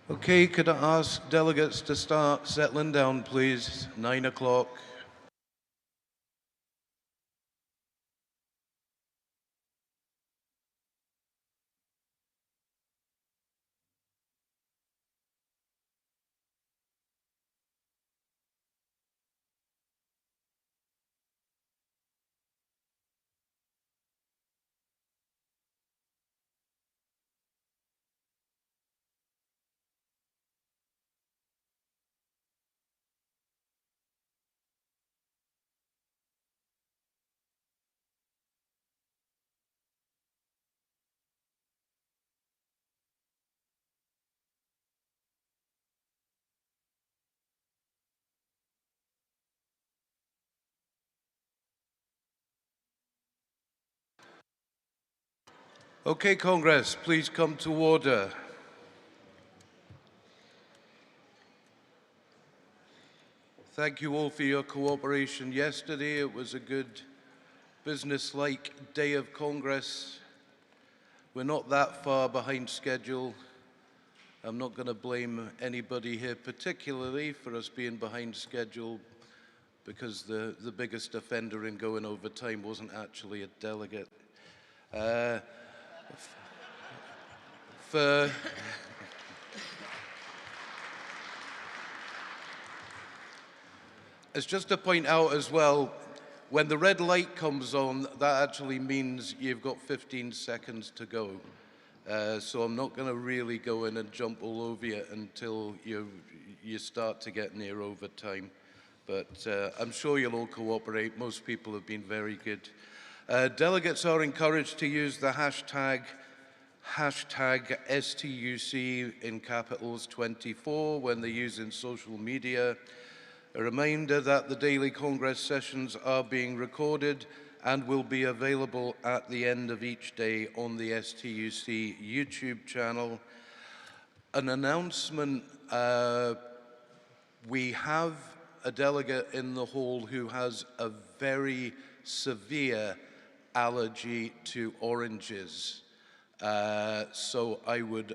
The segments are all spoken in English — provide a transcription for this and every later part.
Okay, could I ask delegates to start settling down, please? 9 o'clock. Okay, Congress, please come to order. Thank you all for your cooperation yesterday. It was a good business-like day of Congress. We're not that far behind schedule. I'm not going to blame anybody here particularly for us being behind schedule because the biggest offender in going over time wasn't actually a delegate. It's just to point out as well, when the red light comes on, that actually means you've got 15 seconds to go. So I'm not going to really go in and jump all over you until you start to get near overtime. But I'm sure you'll all cooperate. Most people have been very good. Delegates are encouraged to use the hashtag STUC in capitals 24 when they're using social media. A reminder that the daily Congress sessions are being recorded and will be available at the end of each day on the STUC YouTube channel. An announcement, we have a delegate in the hall who has a very severe allergy to oranges. So I would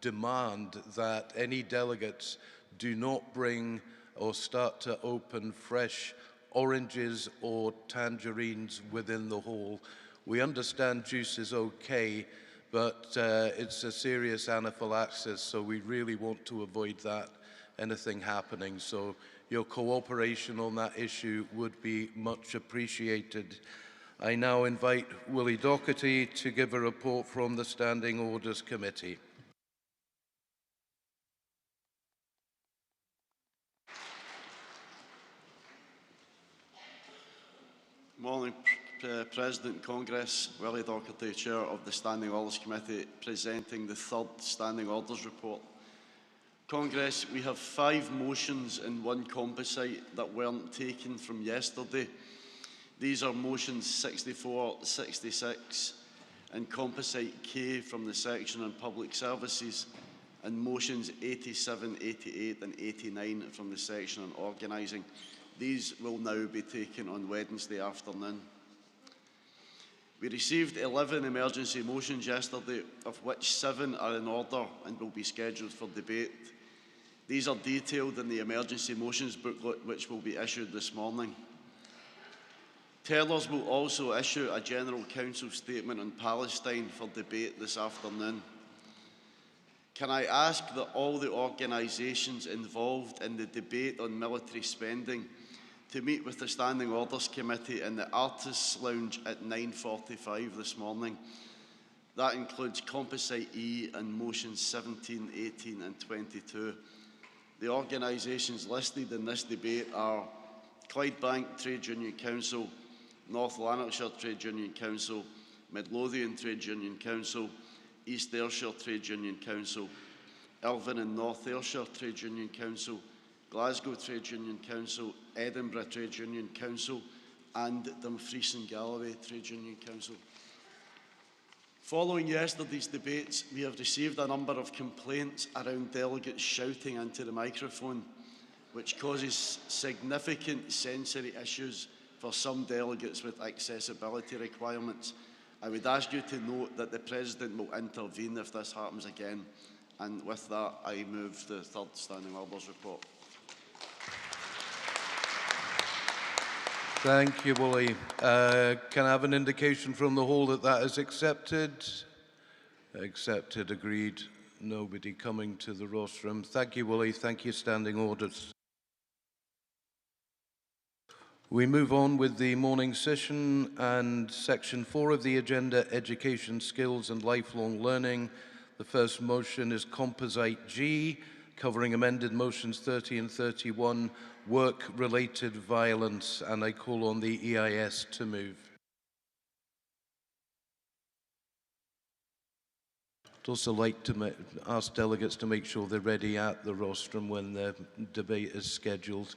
demand that any delegates do not bring or start to open fresh oranges or tangerines within the hall. We understand juice is okay, but it's a serious anaphylaxis, so we really want to avoid anything happening. So your cooperation on that issue would be much appreciated. I now invite Willie Doherty to give a report from the Standing Orders Committee. Morning, President, Congress. Willie Doherty, Chair of the Standing Orders Committee, presenting the third Standing Orders report. Congress, we have 5 motions and 1 composite that weren't taken from yesterday. These are motions 64, 66, and composite K from the section on public services, and motions 87, 88 and 89 from the section on organising. These will now be taken on Wednesday afternoon. We received 11 emergency motions yesterday, of which 7 are in order and will be scheduled for debate. These are detailed in the emergency motions booklet, which will be issued this morning. Tellers will also issue a General Council statement on Palestine for debate this afternoon. Can I ask that all the organisations involved in the debate on military spending to meet with the Standing Orders Committee in the Artists' Lounge at 9:45 this morning? That includes Composite E and motions 17, 18 and 22. The organisations listed in this debate are Clydebank Trade Union Council, North Lanarkshire Trade Union Council, Midlothian Trade Union Council, East Ayrshire Trade Union Council, Elvin and North Ayrshire Trade Union Council, Glasgow Trade Union Council, Edinburgh Trade Union Council and Dumfries and Galloway Trade Union Council. Following yesterday's debates, we have received a number of complaints around delegates shouting into the microphone, which causes significant sensory issues for some delegates with accessibility requirements. I would ask you to note that the President will intervene if this happens again. And with that, I move the third Standing Orders report. Thank you, Willie. Can I have an indication from the hall that that is accepted? Accepted, agreed. Nobody coming to the rostrum. Thank you, Willie. Thank you, Standing Orders. We move on with the morning session and section 4 of the agenda, education, skills and lifelong learning. The first motion is Composite G, covering amended motions 30 and 31, work-related violence, and I call on the EIS to move. I'd also like to ask delegates to make sure they're ready at the rostrum when the debate is scheduled.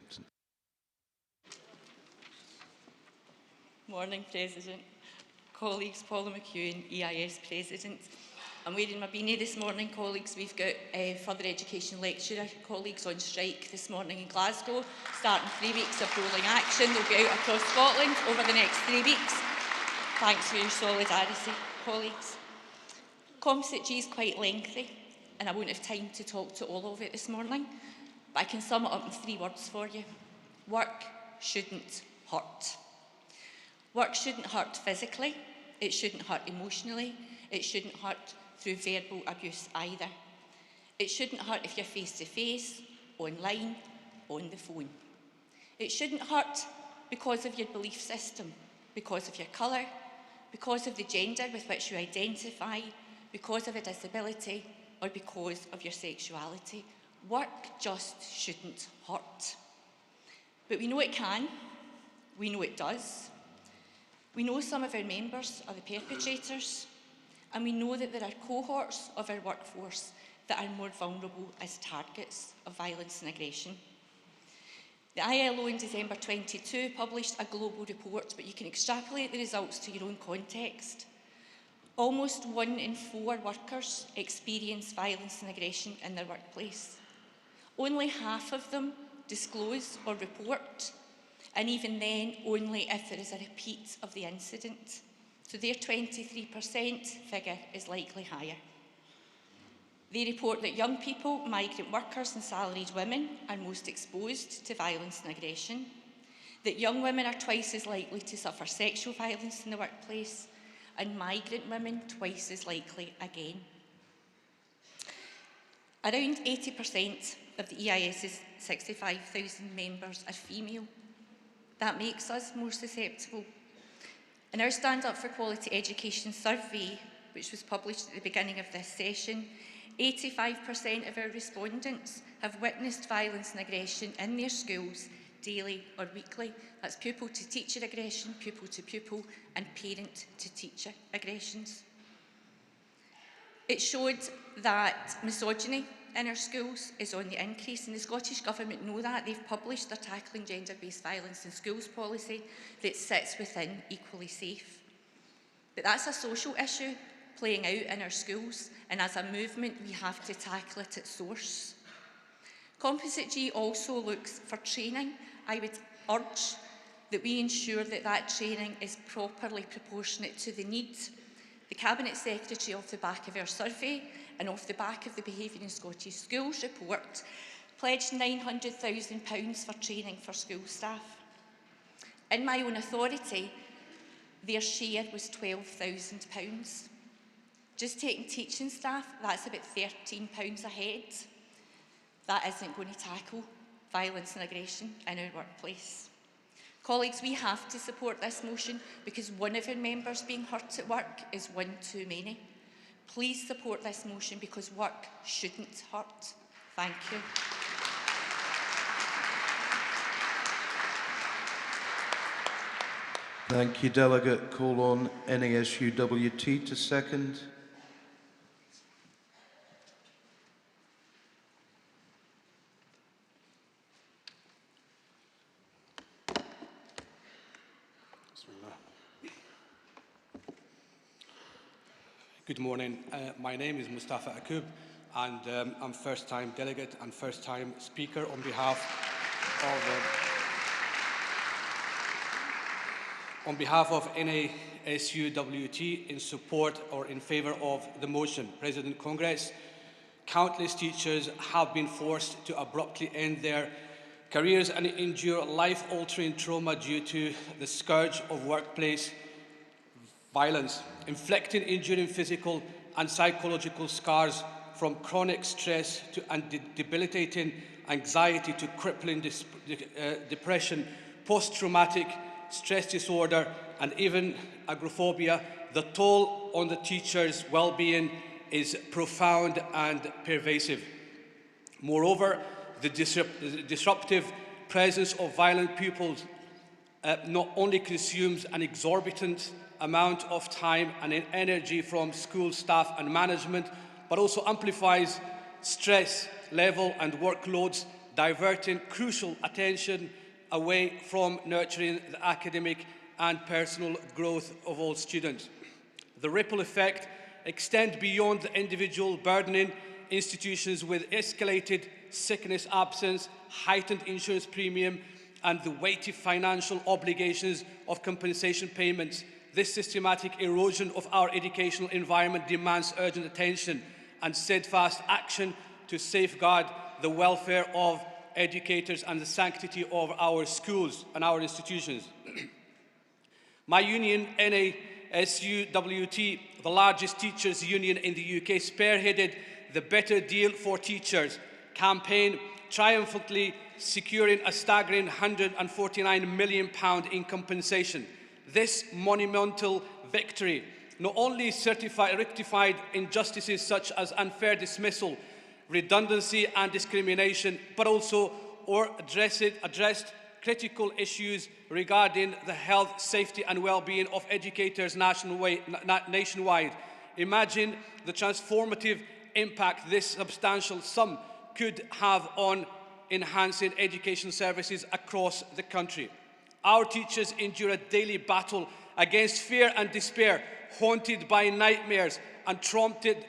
Morning, President. Colleagues, Paula McEwen, EIS President. I'm wearing my beanie this morning, colleagues. We've got further education lecturer colleagues on strike this morning in Glasgow, starting 3 weeks of rolling action. They'll be out across Scotland over the next 3 weeks. Thanks for your solidarity, colleagues. Composite G is quite lengthy, and I won't have time to talk to all of it this morning, but I can sum it up in 3 words for you. Work shouldn't hurt. Work shouldn't hurt physically, it shouldn't hurt emotionally, it shouldn't hurt through verbal abuse either. It shouldn't hurt if you're face-to-face, online, on the phone. It shouldn't hurt because of your belief system, because of your colour, because of the gender with which you identify, because of a disability, or because of your sexuality. Work just shouldn't hurt. But we know it can, we know it does. We know some of our members are the perpetrators, and we know that there are cohorts of our workforce that are more vulnerable as targets of violence and aggression. The ILO in December 22 published a global report, but you can extrapolate the results to your own context. Almost 1 in 4 workers experience violence and aggression in their workplace. Only half of them disclose or report, and even then, only if there is a repeat of the incident. So their 23% figure is likely higher. They report that young people, migrant workers and salaried women are most exposed to violence and aggression, that young women are twice as likely to suffer sexual violence in the workplace, and migrant women twice as likely again. Around 80% of the EIS's 65,000 members are female. That makes us more susceptible. In our Stand Up for Quality Education survey, which was published at the beginning of this session, 85% of our respondents have witnessed violence and aggression in their schools daily or weekly. That's pupil to teacher aggression, pupil to pupil, and parent to teacher aggressions. It showed that misogyny in our schools is on the increase, and the Scottish Government know that. They've published their Tackling Gender-Based Violence in Schools policy that sits within Equally Safe. But that's a social issue playing out in our schools, and as a movement we have to tackle it at source. Composite G also looks for training. I would urge that we ensure that that training is properly proportionate to the need. The Cabinet Secretary, off the back of our survey and off the back of the Behaviour in Scottish Schools report, pledged £900,000 for training for school staff. In my own authority, their share was £12,000. Just taking teaching staff, that's about £13 a head. That isn't going to tackle violence and aggression in our workplace. Colleagues, we have to support this motion because one of our members being hurt at work is one too many. Please support this motion because work shouldn't hurt. Thank you. Thank you, Delegate. Call on NASUWT to second. Good morning. My name is Mustafa Akub, and I'm first-time delegate and first-time speaker on behalf on behalf of NASUWT in support or in favour of the motion. President Congress, countless teachers have been forced to abruptly end their careers and endure life-altering trauma due to the scourge of workplace violence, inflicting enduring physical and psychological scars from chronic stress and debilitating anxiety to crippling depression, post-traumatic stress disorder, and even agoraphobia. The toll on the teacher's well-being is profound and pervasive. Moreover, the disruptive presence of violent pupils not only consumes an exorbitant amount of time and energy from school staff and management, but also amplifies stress level and workloads, diverting crucial attention away from nurturing the academic and personal growth of all students. The ripple effect extends beyond the individual, burdening institutions with escalated sickness absence, heightened insurance premium, and the weighty financial obligations of compensation payments. This systematic erosion of our educational environment demands urgent attention and steadfast action to safeguard the welfare of educators and the sanctity of our schools and our institutions. My union, NASUWT, the largest teachers' union in the UK, spearheaded the Better Deal for Teachers campaign, triumphantly securing a staggering £149 million in compensation. This monumental victory not only rectified injustices such as unfair dismissal, redundancy and discrimination, but also addressed critical issues regarding the health, safety and well-being of educators nationwide. Imagine the transformative impact this substantial sum could have on enhancing education services across the country. Our teachers endure a daily battle against fear and despair, haunted by nightmares and tormented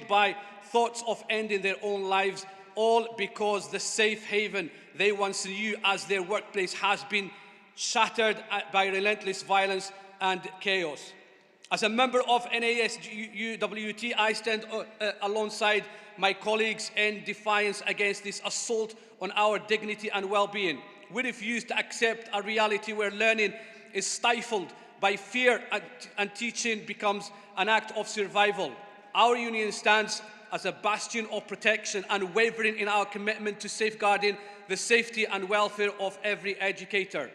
by thoughts of ending their own lives, all because the safe haven they once knew as their workplace has been shattered by relentless violence and chaos. As a member of NASUWT, I stand alongside my colleagues in defiance against this assault on our dignity and well-being. We refuse to accept a reality where learning is stifled by fear and teaching becomes an act of survival. Our union stands as a bastion of protection, unwavering in our commitment to safeguarding the safety and welfare of every educator.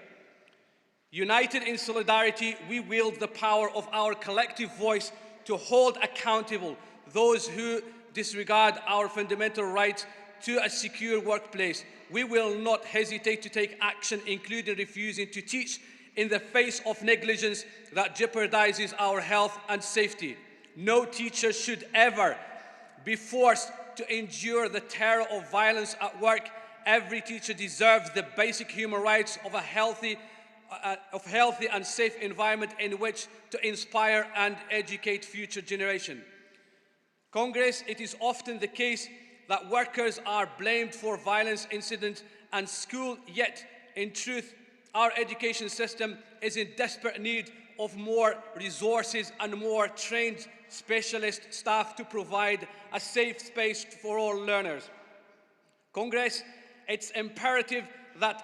United in solidarity, we wield the power of our collective voice to hold accountable those who disregard our fundamental rights to a secure workplace. We will not hesitate to take action, including refusing to teach in the face of negligence that jeopardizes our health and safety. No teacher should ever be forced to endure the terror of violence at work. Every teacher deserves the basic human rights of a healthy and safe environment in which to inspire and educate future generations. Congress, it is often the case that workers are blamed for violence incidents and school, yet in truth, our education system is in desperate need of more resources and more trained specialist staff to provide a safe space for all learners. Congress, it's imperative that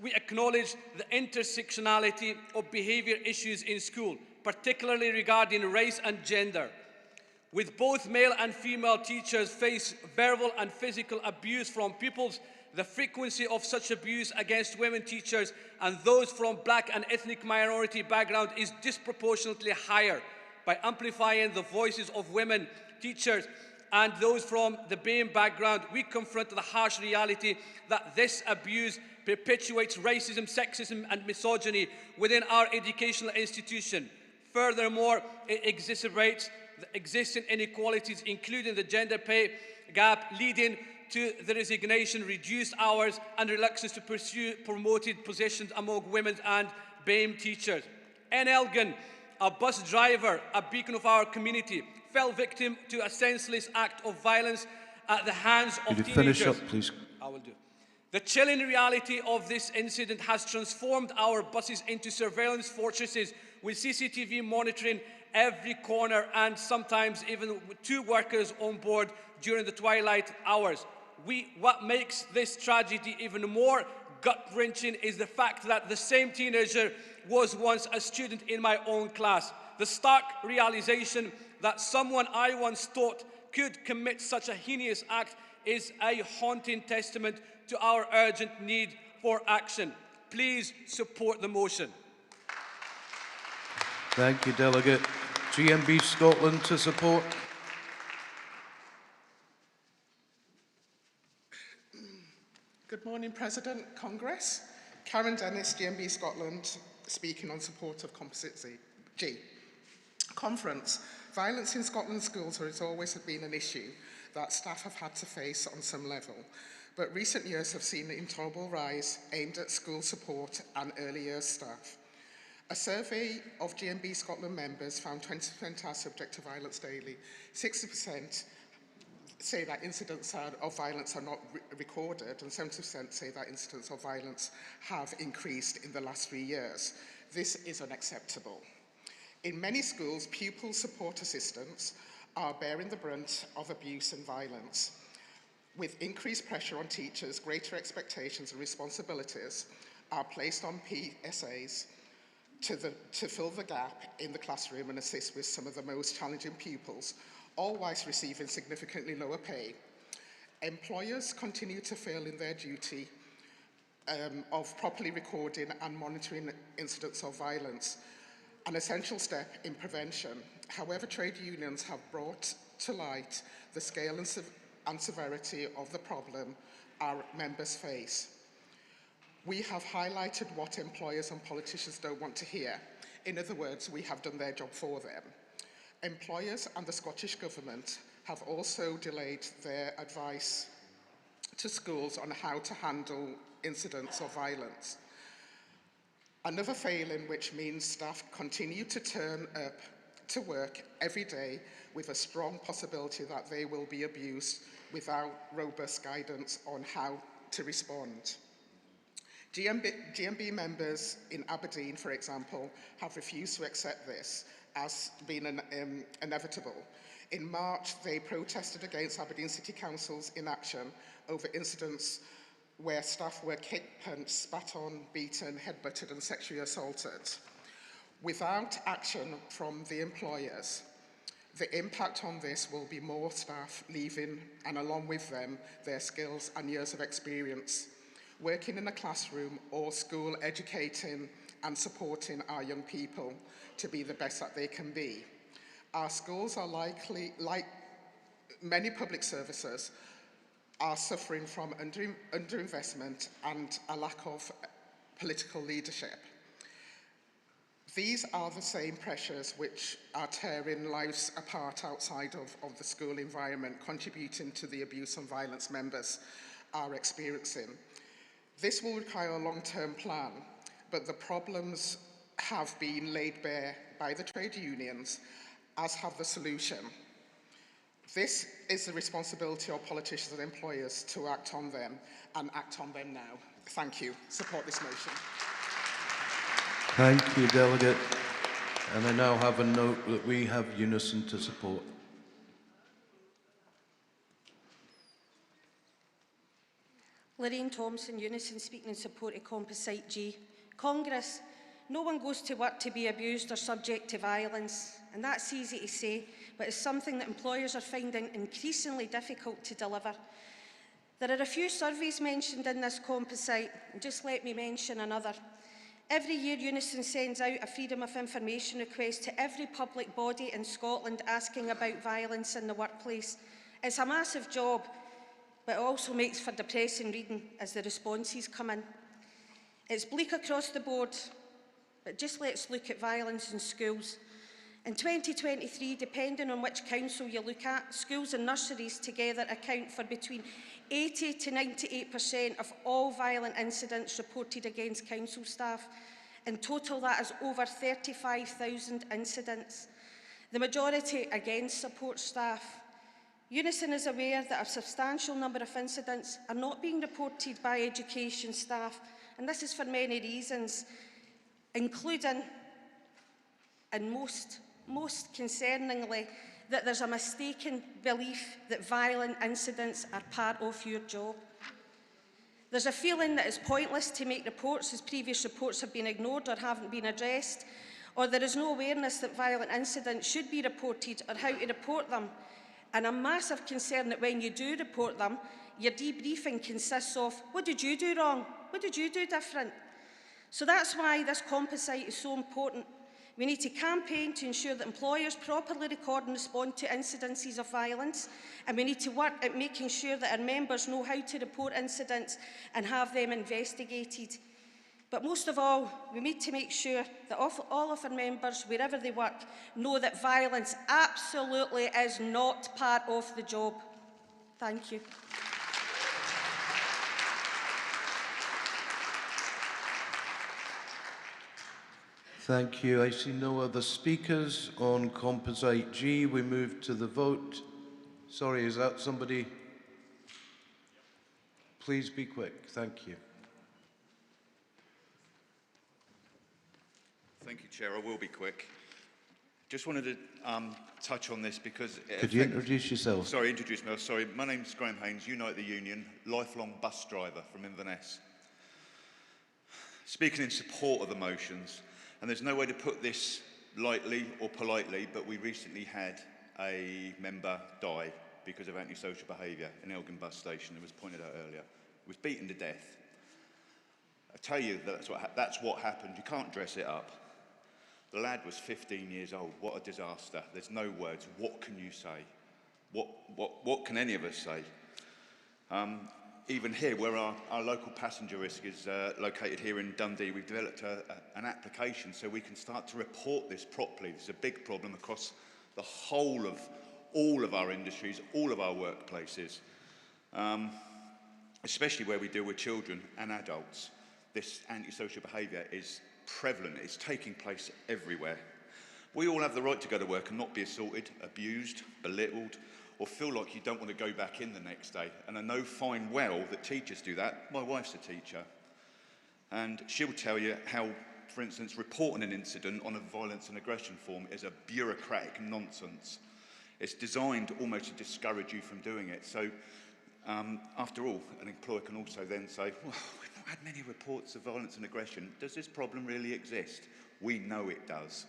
we acknowledge the intersectionality of behaviour issues in school, particularly regarding race and gender. With both male and female teachers face verbal and physical abuse from pupils, the frequency of such abuse against women teachers and those from black and ethnic minority background is disproportionately higher. By amplifying the voices of women teachers and those from the BAME background, we confront the harsh reality that this abuse perpetuates racism, sexism and misogyny within our educational institution. Furthermore, it exacerbates the existing inequalities, including the gender pay gap, leading to the resignation, reduced hours and reluctance to pursue promoted positions among women and BAME teachers. In Elgin, a bus driver, a beacon of our community, fell victim to a senseless act of violence at the hands of teenagers. Finish up, please. I will do. The chilling reality of this incident has transformed our buses into surveillance fortresses with CCTV monitoring every corner and sometimes even with 2 workers on board during the twilight hours. What makes this tragedy even more gut-wrenching is the fact that the same teenager was once a student in my own class. The stark realization that someone I once thought could commit such a heinous act is a haunting testament to our urgent need for action. Please support the motion. Thank you, Delegate. GMB Scotland to support. Good morning, President, Congress. Karen Dennis, GMB Scotland, speaking on support of Composite G. Conference. Violence in Scotland schools has always been an issue that staff have had to face on some level, but recent years have seen an intolerable rise aimed at school support and early years staff. A survey of GMB Scotland members found 20% are subject to violence daily. 60% say that incidents of violence are not recorded, and 70% say that incidents of violence have increased in the last 3 years. This is unacceptable. In many schools, pupil support assistants are bearing the brunt of abuse and violence. With increased pressure on teachers, greater expectations and responsibilities are placed on PSAs to fill the gap in the classroom and assist with some of the most challenging pupils, all whilst receiving significantly lower pay. Employers continue to fail in their duty of properly recording and monitoring incidents of violence, an essential step in prevention. However, trade unions have brought to light the scale and severity of the problem our members face. We have highlighted what employers and politicians don't want to hear. In other words, we have done their job for them. Employers and the Scottish Government have also delayed their advice to schools on how to handle incidents of violence. Another failing, which means staff continue to turn up to work every day with a strong possibility that they will be abused without robust guidance on how to respond. GMB members in Aberdeen, for example, have refused to accept this as being inevitable. In March, they protested against Aberdeen City Council's inaction over incidents where staff were kicked, punched, spat on, beaten, headbutted and sexually assaulted. Without action from the employers, the impact on this will be more staff leaving, and along with them, their skills and years of experience, working in a classroom or school, educating and supporting our young people to be the best that they can be. Our schools are likely, like many public services, are suffering from underinvestment and a lack of political leadership. These are the same pressures which are tearing lives apart outside of the school environment, contributing to the abuse and violence members are experiencing. This will require a long-term plan, but the problems have been laid bare by the trade unions, as have the solution. This is the responsibility of politicians and employers to act on them, and act on them now. Thank you. Support this motion. Thank you, Delegate. And I now have a note that we have unison to support. Lorraine Thompson, Unison, speaking in support of Composite G. Congress, no one goes to work to be abused or subject to violence, and that's easy to say, but it's something that employers are finding increasingly difficult to deliver. There are a few surveys mentioned in this composite, and just let me mention another. Every year, Unison sends out a Freedom of Information request to every public body in Scotland asking about violence in the workplace. It's a massive job, but it also makes for depressing reading as the responses come in. It's bleak across the board, but just let's look at violence in schools. In 2023, depending on which council you look at, schools and nurseries together account for between 80 to 98% of all violent incidents reported against council staff. In total, that is over 35,000 incidents. The majority against support staff. Unison is aware that a substantial number of incidents are not being reported by education staff, and this is for many reasons, including, and most concerningly, that there's a mistaken belief that violent incidents are part of your job. There's a feeling that it's pointless to make reports as previous reports have been ignored or haven't been addressed, or there is no awareness that violent incidents should be reported or how to report them, and a massive concern that when you do report them, your debriefing consists of, what did you do wrong? What did you do different? So that's why this composite is so important. We need to campaign to ensure that employers properly record and respond to incidences of violence, and we need to work at making sure that our members know how to report incidents and have them investigated. But most of all, we need to make sure that all of our members, wherever they work, know that violence absolutely is not part of the job. Thank you. Thank you. I see no other speakers on Composite G. We move to the vote. Sorry, is that somebody? Please be quick. Thank you. Thank you, Chair. I will be quick. Just wanted to touch on this because... Could you introduce yourself? Sorry, introduce myself. Sorry, my name's Graham Haynes, Unite the Union, lifelong bus driver from Inverness. Speaking in support of the motions, and there's no way to put this lightly or politely, but we recently had a member die because of antisocial behaviour in Elgin bus station. It was pointed out earlier. He was beaten to death. I tell you that's what happened. You can't dress it up. The lad was 15 years old. What a disaster. There's no words. What can you say? What can any of us say? Even here, where our local passenger risk is located here in Dundee, we've developed an application so we can start to report this properly. This is a big problem across the whole of all of our industries, all of our workplaces, especially where we deal with children and adults. This antisocial behaviour is prevalent. It's taking place everywhere. We all have the right to go to work and not be assaulted, abused, belittled, or feel like you don't want to go back in the next day. And I know fine well that teachers do that. My wife's a teacher. And she'll tell you how, for instance, reporting an incident on a violence and aggression form is a bureaucratic nonsense. It's designed almost to discourage you from doing it. So, after all, an employer can also then say, well, we've not had many reports of violence and aggression. Does this problem really exist? We know it does.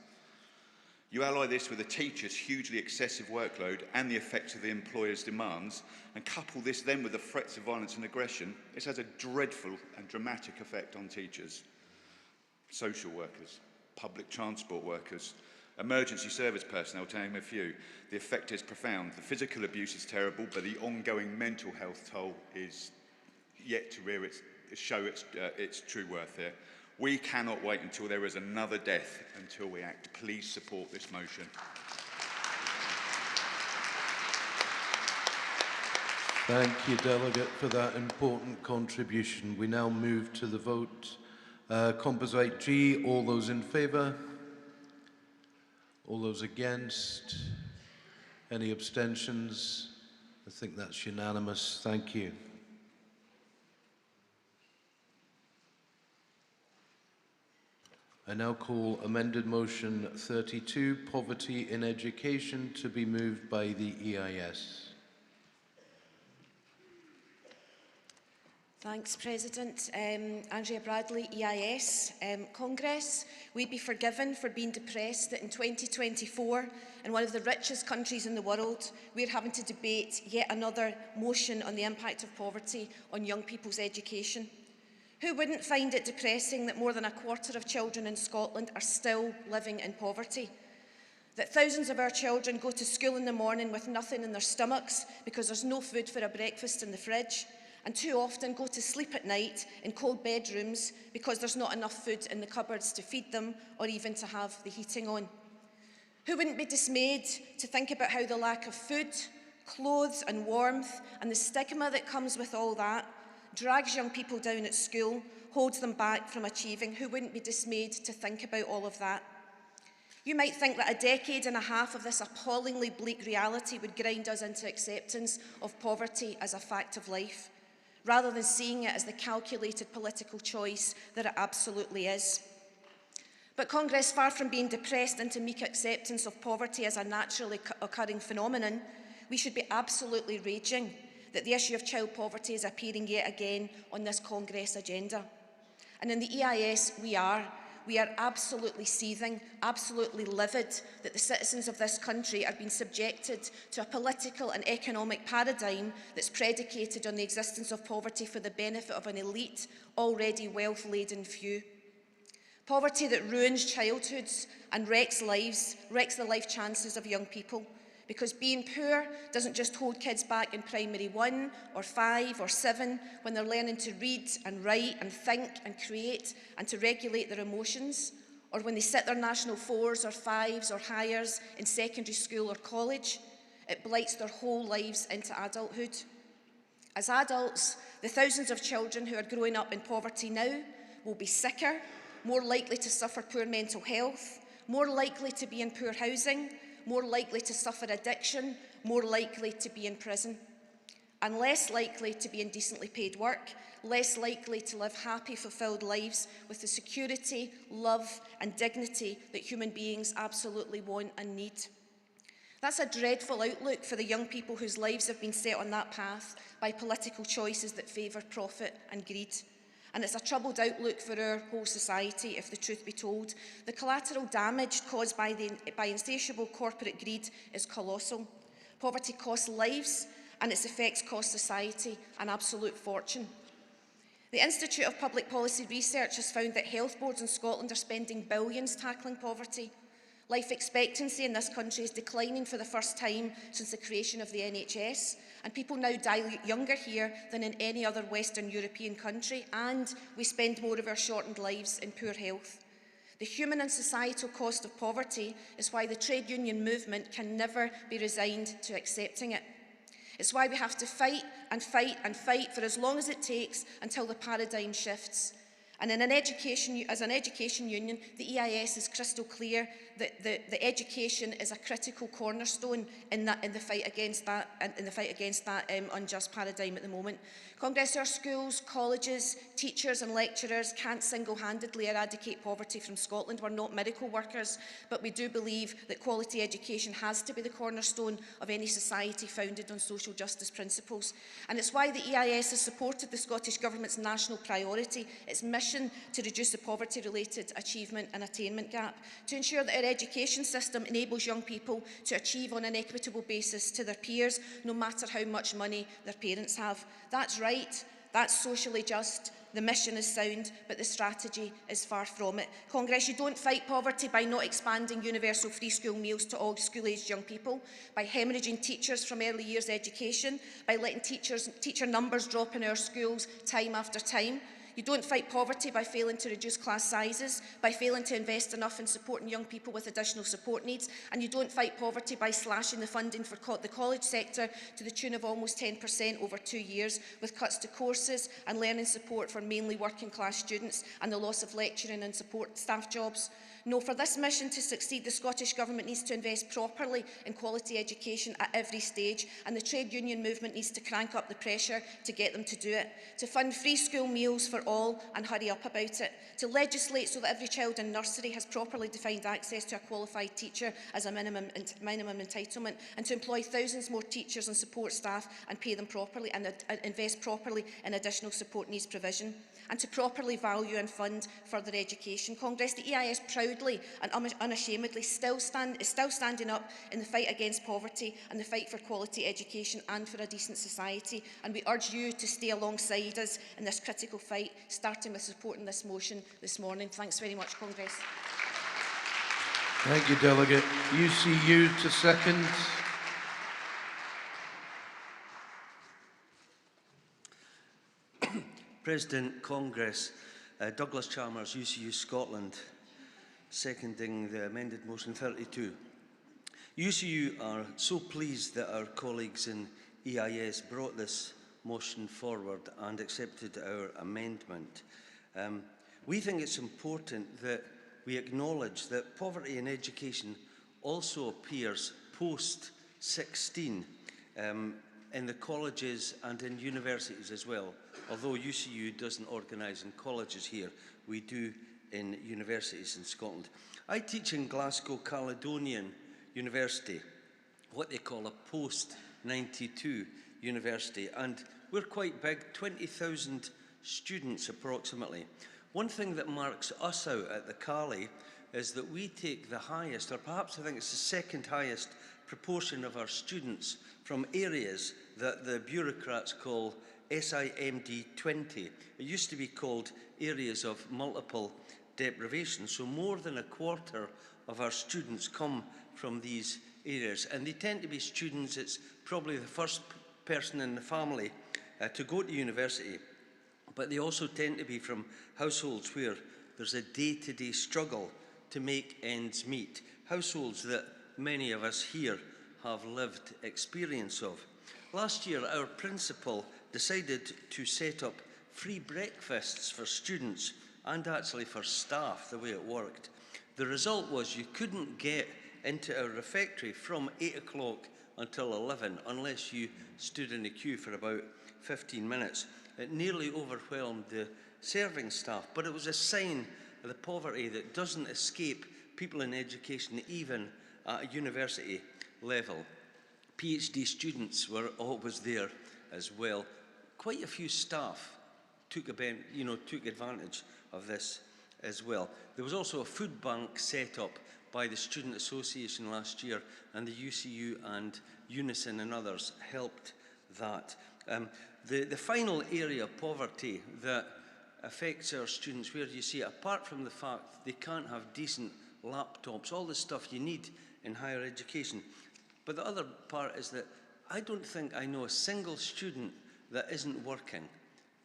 You ally this with a teacher's hugely excessive workload and the effects of the employer's demands, and couple this then with the threats of violence and aggression, this has a dreadful and dramatic effect on teachers, social workers, public transport workers, emergency service personnel, to name a few. The effect is profound. The physical abuse is terrible, but the ongoing mental health toll is yet to show its true worth here. We cannot wait until there is another death until we act. Please support this motion. Thank you, Delegate, for that important contribution. We now move to the vote. Composite G, all those in favour? All those against? Any abstentions? I think that's unanimous. Thank you. I now call amended motion 32, poverty in education, to be moved by the EIS. Thanks, President. Andrea Bradley, EIS. Congress, we'd be forgiven for being depressed that in 2024, in one of the richest countries in the world, we're having to debate yet another motion on the impact of poverty on young people's education. Who wouldn't find it depressing that more than a quarter of children in Scotland are still living in poverty? That thousands of our children go to school in the morning with nothing in their stomachs because there's no food for a breakfast in the fridge, and too often go to sleep at night in cold bedrooms because there's not enough food in the cupboards to feed them or even to have the heating on? Who wouldn't be dismayed to think about how the lack of food, clothes and warmth and the stigma that comes with all that drags young people down at school, holds them back from achieving? Who wouldn't be dismayed to think about all of that? You might think that a decade and a half of this appallingly bleak reality would grind us into acceptance of poverty as a fact of life, rather than seeing it as the calculated political choice that it absolutely is. But Congress, far from being depressed into meek acceptance of poverty as a naturally occurring phenomenon, we should be absolutely raging that the issue of child poverty is appearing yet again on this Congress agenda. And in the EIS, we are absolutely seething, absolutely livid that the citizens of this country are being subjected to a political and economic paradigm that's predicated on the existence of poverty for the benefit of an elite, already wealth-laden few. Poverty that ruins childhoods and wrecks the life chances of young people. Because being poor doesn't just hold kids back in primary 1 or 5 or 7 when they're learning to read and write and think and create and to regulate their emotions, or when they sit their national 4s or 5s or highers in secondary school or college. It blights their whole lives into adulthood. As adults, the thousands of children who are growing up in poverty now will be sicker, more likely to suffer poor mental health, more likely to be in poor housing, more likely to suffer addiction, more likely to be in prison, and less likely to be in decently paid work, less likely to live happy, fulfilled lives with the security, love, and dignity that human beings absolutely want and need. That's a dreadful outlook for the young people whose lives have been set on that path by political choices that favour profit and greed. And it's a troubled outlook for our whole society, if the truth be told. The collateral damage caused by insatiable corporate greed is colossal. Poverty costs lives, and its effects cost society an absolute fortune. The Institute of Public Policy Research has found that health boards in Scotland are spending billions tackling poverty. Life expectancy in this country is declining for the first time since the creation of the NHS, and people now die younger here than in any other Western European country, and we spend more of our shortened lives in poor health. The human and societal cost of poverty is why the trade union movement can never be resigned to accepting it. It's why we have to fight and fight and fight for as long as it takes until the paradigm shifts. And as an education union, the EIS is crystal clear that the education is a critical cornerstone in the fight against that unjust paradigm at the moment. Congress, our schools, colleges, teachers and lecturers can't single-handedly eradicate poverty from Scotland. We're not miracle workers, but we do believe that quality education has to be the cornerstone of any society founded on social justice principles. And it's why the EIS has supported the Scottish Government's national priority, its mission to reduce the poverty-related achievement and attainment gap, to ensure that our education system enables young people to achieve on an equitable basis to their peers, no matter how much money their parents have. That's right, that's socially just. The mission is sound, but the strategy is far from it. Congress, you don't fight poverty by not expanding universal free school meals to all school-aged young people, by hemorrhaging teachers from early years education, by letting teacher numbers drop in our schools time after time. You don't fight poverty by failing to reduce class sizes, by failing to invest enough in supporting young people with additional support needs, and you don't fight poverty by slashing the funding for the college sector to the tune of almost 10% over 2 years, with cuts to courses and learning support for mainly working class students and the loss of lecturing and support staff jobs. No, for this mission to succeed, the Scottish Government needs to invest properly in quality education at every stage, and the trade union movement needs to crank up the pressure to get them to do it, to fund free school meals for all and hurry up about it, to legislate so that every child in nursery has properly defined access to a qualified teacher as a minimum entitlement, and to employ thousands more teachers and support staff and pay them properly and invest properly in additional support needs provision, and to properly value and fund further education. Congress, the EIS proudly and unashamedly is still standing up in the fight against poverty and the fight for quality education and for a decent society. And we urge you to stay alongside us in this critical fight, starting with supporting this motion this morning. Thanks very much, Congress. Thank you, Delegate. UCU to second. President, Congress, Douglas Chalmers, UCU Scotland, seconding the amended motion 32. UCU are so pleased that our colleagues in EIS brought this motion forward and accepted our amendment. We think it's important that we acknowledge that poverty in education also appears post-16 in the colleges and in universities as well. Although UCU doesn't organise in colleges here, we do in universities in Scotland. I teach in Glasgow Caledonian University, what they call a post-92 university, and we're quite big, 20,000 students approximately. One thing that marks us out at the Cali is that we take the highest, or perhaps I think it's the second highest, proportion of our students from areas that the bureaucrats call SIMD 20. It used to be called areas of multiple deprivation, so more than a quarter of our students come from these areas, and they tend to be students, it's probably the first person in the family to go to university, but they also tend to be from households where there's a day-to-day struggle to make ends meet, households that many of us here have lived experience of. Last year, our principal decided to set up free breakfasts for students and actually for staff, the way it worked. The result was you couldn't get into our refectory from 8 o'clock until 11 unless you stood in a queue for about 15 minutes. It nearly overwhelmed the serving staff, but it was a sign of the poverty that doesn't escape people in education, even at a university level. PhD students were always there as well. Quite a few staff took advantage of this as well. There was also a food bank set up by the Student Association last year, and the UCU and Unison and others helped that. The final area of poverty that affects our students, where you see, apart from the fact they can't have decent laptops, all the stuff you need in higher education, but the other part is that I don't think I know a single student that isn't working,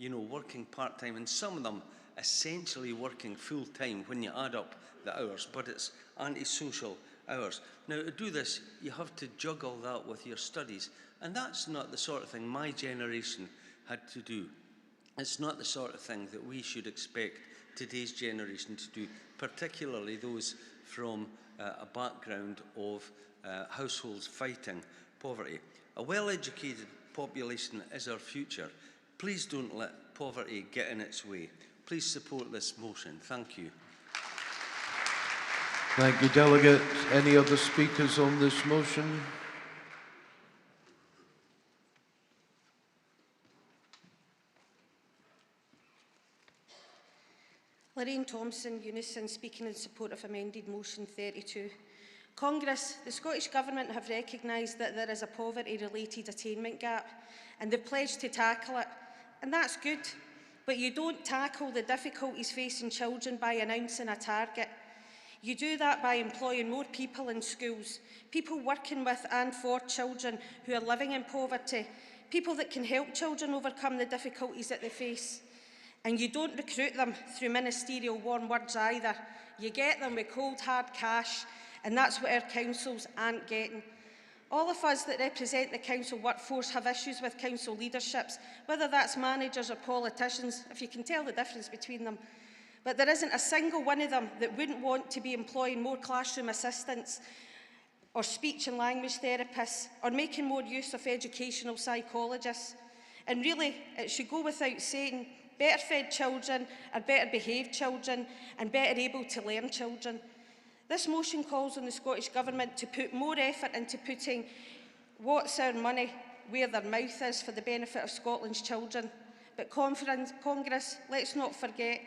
working part-time, and some of them essentially working full-time when you add up the hours, but it's antisocial hours. Now, to do this, you have to juggle that with your studies, and that's not the sort of thing my generation had to do. It's not the sort of thing that we should expect today's generation to do, particularly those from a background of households fighting poverty. A well-educated population is our future. Please don't let poverty get in its way. Please support this motion. Thank you. Thank you, Delegate. Any other speakers on this motion? Lorraine Thompson, Unison, speaking in support of amended motion 32. Congress, the Scottish Government have recognised that there is a poverty-related attainment gap, and they've pledged to tackle it, and that's good. But you don't tackle the difficulties facing children by announcing a target. You do that by employing more people in schools, people working with and for children who are living in poverty, people that can help children overcome the difficulties that they face. And you don't recruit them through ministerial warm words either. You get them with cold hard cash, and that's what our councils aren't getting. All of us that represent the council workforce have issues with council leaderships, whether that's managers or politicians, if you can tell the difference between them. But there isn't a single one of them that wouldn't want to be employing more classroom assistants or speech and language therapists or making more use of educational psychologists. And really, it should go without saying, better fed children are better behaved children and better able to learn children. This motion calls on the Scottish Government to put more effort into putting what's our money where their mouth is for the benefit of Scotland's children. But Congress, let's not forget,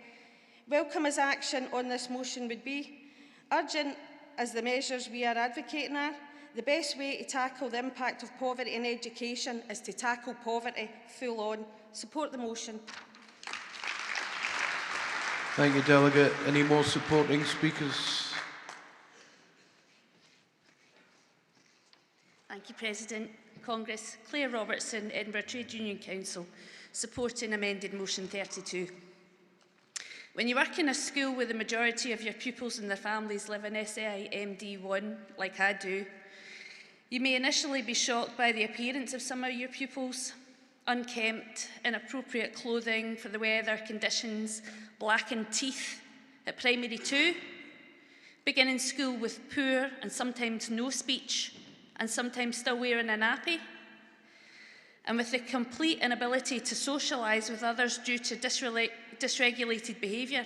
welcome as action on this motion would be, urgent as the measures we are advocating are, the best way to tackle the impact of poverty in education is to tackle poverty full on. Support the motion. Thank you, Delegate. Any more supporting speakers? Thank you, President. Congress, Claire Robertson, Edinburgh Trade Union Council, supporting amended motion 32. When you work in a school where the majority of your pupils and their families live in SIMD 1, like I do, you may initially be shocked by the appearance of some of your pupils. Unkempt, inappropriate clothing for the weather conditions, blackened teeth at primary 2, beginning school with poor and sometimes no speech, and sometimes still wearing a nappy, and with the complete inability to socialise with others due to dysregulated behaviour.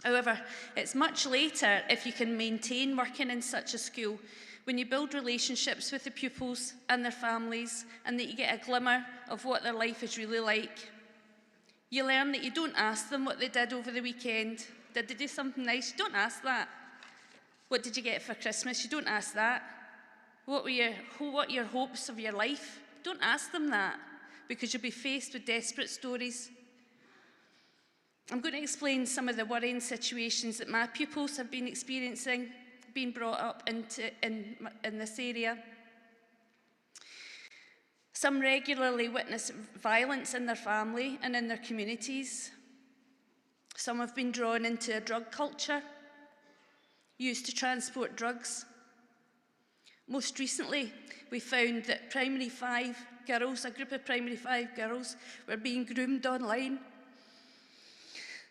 However, it's much later if you can maintain working in such a school, when you build relationships with the pupils and their families, and that you get a glimmer of what their life is really like. You learn that you don't ask them what they did over the weekend. Did they do something nice? You don't ask that. What did you get for Christmas? You don't ask that. What were your hopes of your life? Don't ask them that, because you'll be faced with desperate stories. I'm going to explain some of the worrying situations that my pupils have been experiencing, being brought up in this area. Some regularly witness violence in their family and in their communities. Some have been drawn into a drug culture, used to transport drugs. Most recently, we found that primary 5 girls, a group of primary 5 girls, were being groomed online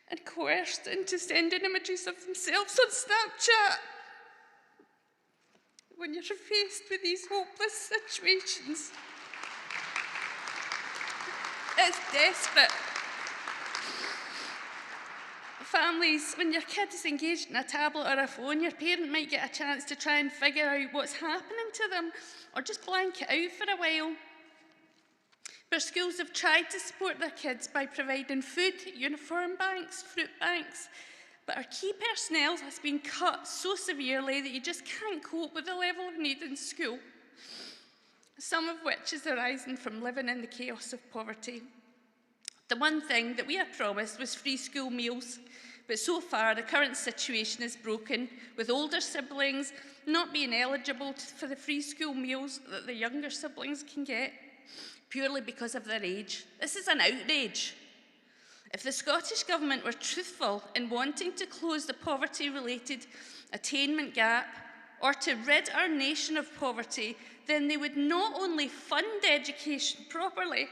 and coerced into sending images of themselves on Snapchat. When you're faced with these hopeless situations, it's desperate. Families, when your kid is engaged in a tablet or a phone, your parent might get a chance to try and figure out what's happening to them, or just blank it out for a while. But schools have tried to support their kids by providing food, uniform banks, fruit banks, but our key personnel has been cut so severely that you just can't cope with the level of need in school, some of which is arising from living in the chaos of poverty. The one thing that we had promised was free school meals, but so far the current situation is broken, with older siblings not being eligible for the free school meals that the younger siblings can get, purely because of their age. This is an outrage. If the Scottish Government were truthful in wanting to close the poverty-related attainment gap, or to rid our nation of poverty, then they would not only fund education properly,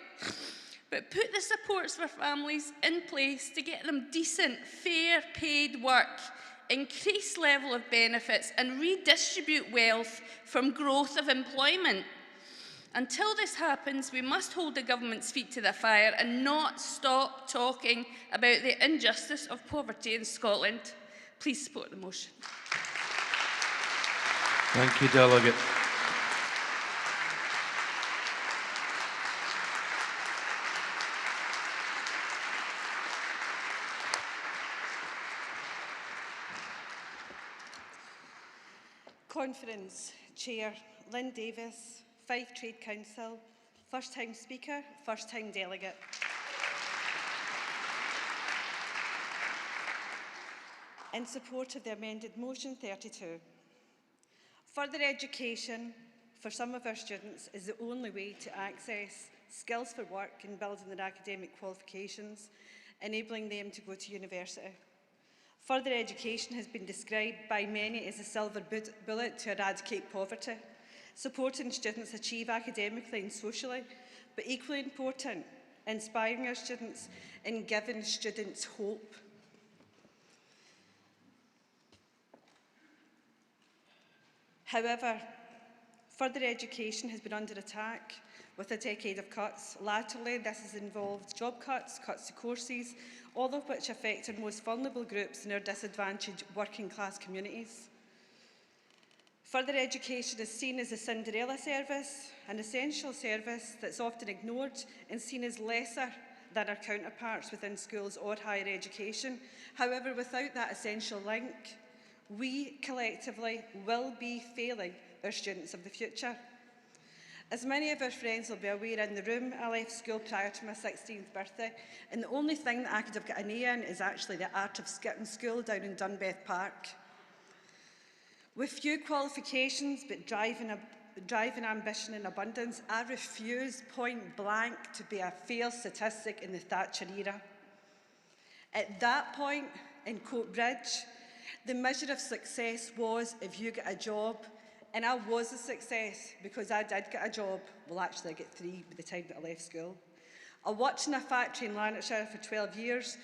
but put the supports for families in place to get them decent, fair paid work, increase level of benefits, and redistribute wealth from growth of employment. Until this happens, we must hold the government's feet to the fire and not stop talking about the injustice of poverty in Scotland. Please support the motion. Thank you, Delegate. Conference Chair Lynn Davis, Fife Trade Council, first time speaker, first time delegate. In support of the amended motion 32. Further education for some of our students is the only way to access skills for work and building their academic qualifications, enabling them to go to university. Further education has been described by many as a silver bullet to eradicate poverty, supporting students achieve academically and socially, but equally important, inspiring our students and giving students hope. However, further education has been under attack with a decade of cuts. Latterly, this has involved job cuts, cuts to courses, all of which affect our most vulnerable groups in our disadvantaged working class communities. Further education is seen as a Cinderella service, an essential service that's often ignored and seen as lesser than our counterparts within schools or higher education. However, without that essential link, we collectively will be failing our students of the future. As many of our friends will be aware in the room, I left school prior to my 16th birthday, and the only thing that I could have got an A in is actually the art of skipping school down in Dunbeth Park. With few qualifications but driving ambition and abundance, I refuse point blank to be a failed statistic in the Thatcher era. At that point in Coatbridge, the measure of success was if you get a job, and I was a success because I did get a job. Well, actually I got 3 by the time that I left school. I worked in a factory in Lanarkshire for 12 years,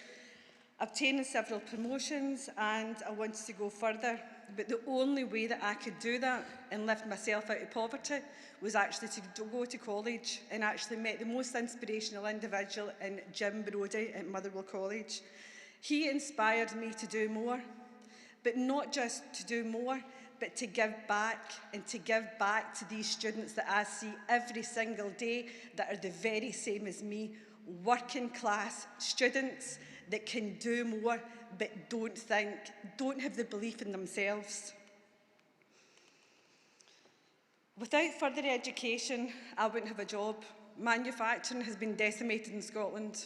obtaining several promotions, and I wanted to go further. But the only way that I could do that and lift myself out of poverty was actually to go to college, and actually met the most inspirational individual in Jim Brodie at Motherwell College. He inspired me to do more, but not just to do more, but to give back, and to give back to these students that I see every single day that are the very same as me, working class students that can do more but don't have the belief in themselves. Without further education, I wouldn't have a job. Manufacturing has been decimated in Scotland.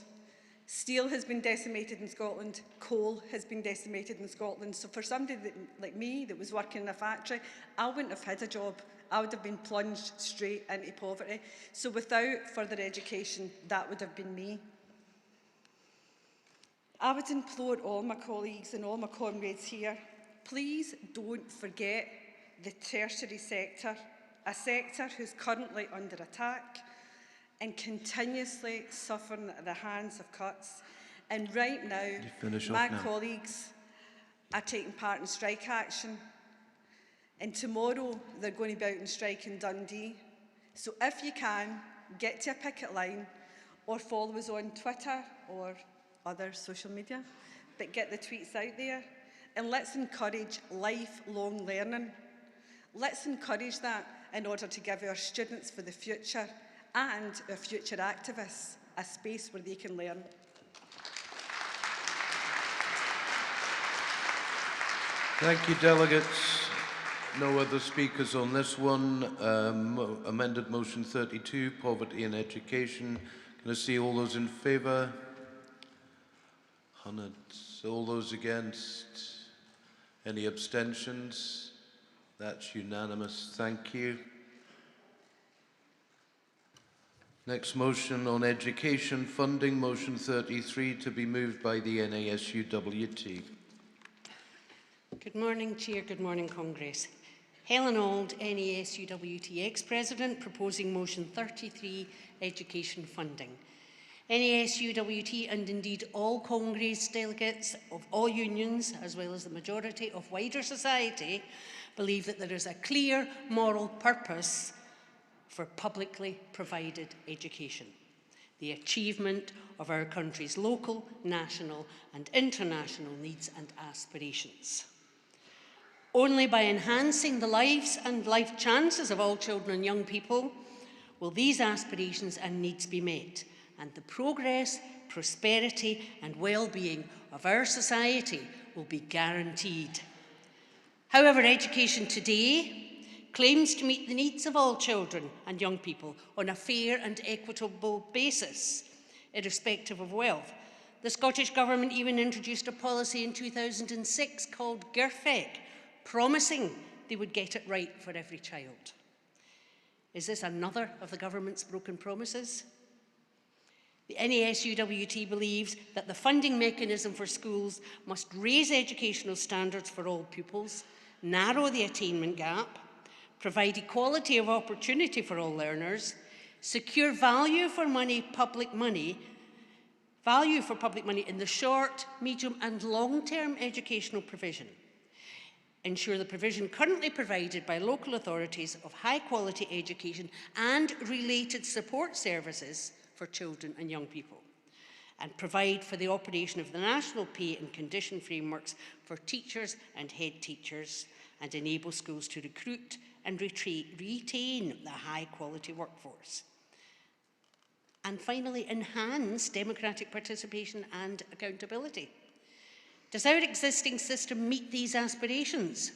Steel has been decimated in Scotland. Coal has been decimated in Scotland. So for somebody like me that was working in a factory, I wouldn't have had a job. I would have been plunged straight into poverty. So without further education, that would have been me. I would implore all my colleagues and all my comrades here, please don't forget the tertiary sector, a sector who's currently under attack and continuously suffering at the hands of cuts. And right now, my colleagues are taking part in strike action. And tomorrow, they're going to be out in strike in Dundee. So if you can, get to a picket line or follow us on Twitter or other social media, but get the tweets out there. And let's encourage lifelong learning. Let's encourage that in order to give our students for the future and our future activists a space where they can learn. Thank you, delegates. No other speakers on this one. Amended motion 32, poverty and education. Can I see all those in favour? 100. All those against? Any abstentions? That's unanimous. Thank you. Next motion on education funding, motion 33, to be moved by the NASUWT. Good morning, Chair. Good morning, Congress. Helen Auld, NASUWT ex-President, proposing motion 33, education funding. NASUWT and indeed all Congress delegates of all unions, as well as the majority of wider society, believe that there is a clear moral purpose for publicly provided education, the achievement of our country's local, national and international needs and aspirations. Only by enhancing the lives and life chances of all children and young people will these aspirations and needs be met, and the progress, prosperity and well-being of our society will be guaranteed. However, education today claims to meet the needs of all children and young people on a fair and equitable basis, irrespective of wealth. The Scottish Government even introduced a policy in 2006 called GIRFEC, promising they would get it right for every child. Is this another of the government's broken promises? The NASUWT believes that the funding mechanism for schools must raise educational standards for all pupils, narrow the attainment gap, provide equality of opportunity for all learners, secure value for public money in the short, medium and long-term educational provision, ensure the provision currently provided by local authorities of high-quality education and related support services for children and young people, and provide for the operation of the national pay and condition frameworks for teachers and head teachers, and enable schools to recruit and retain the high-quality workforce. And finally, enhance democratic participation and accountability. Does our existing system meet these aspirations?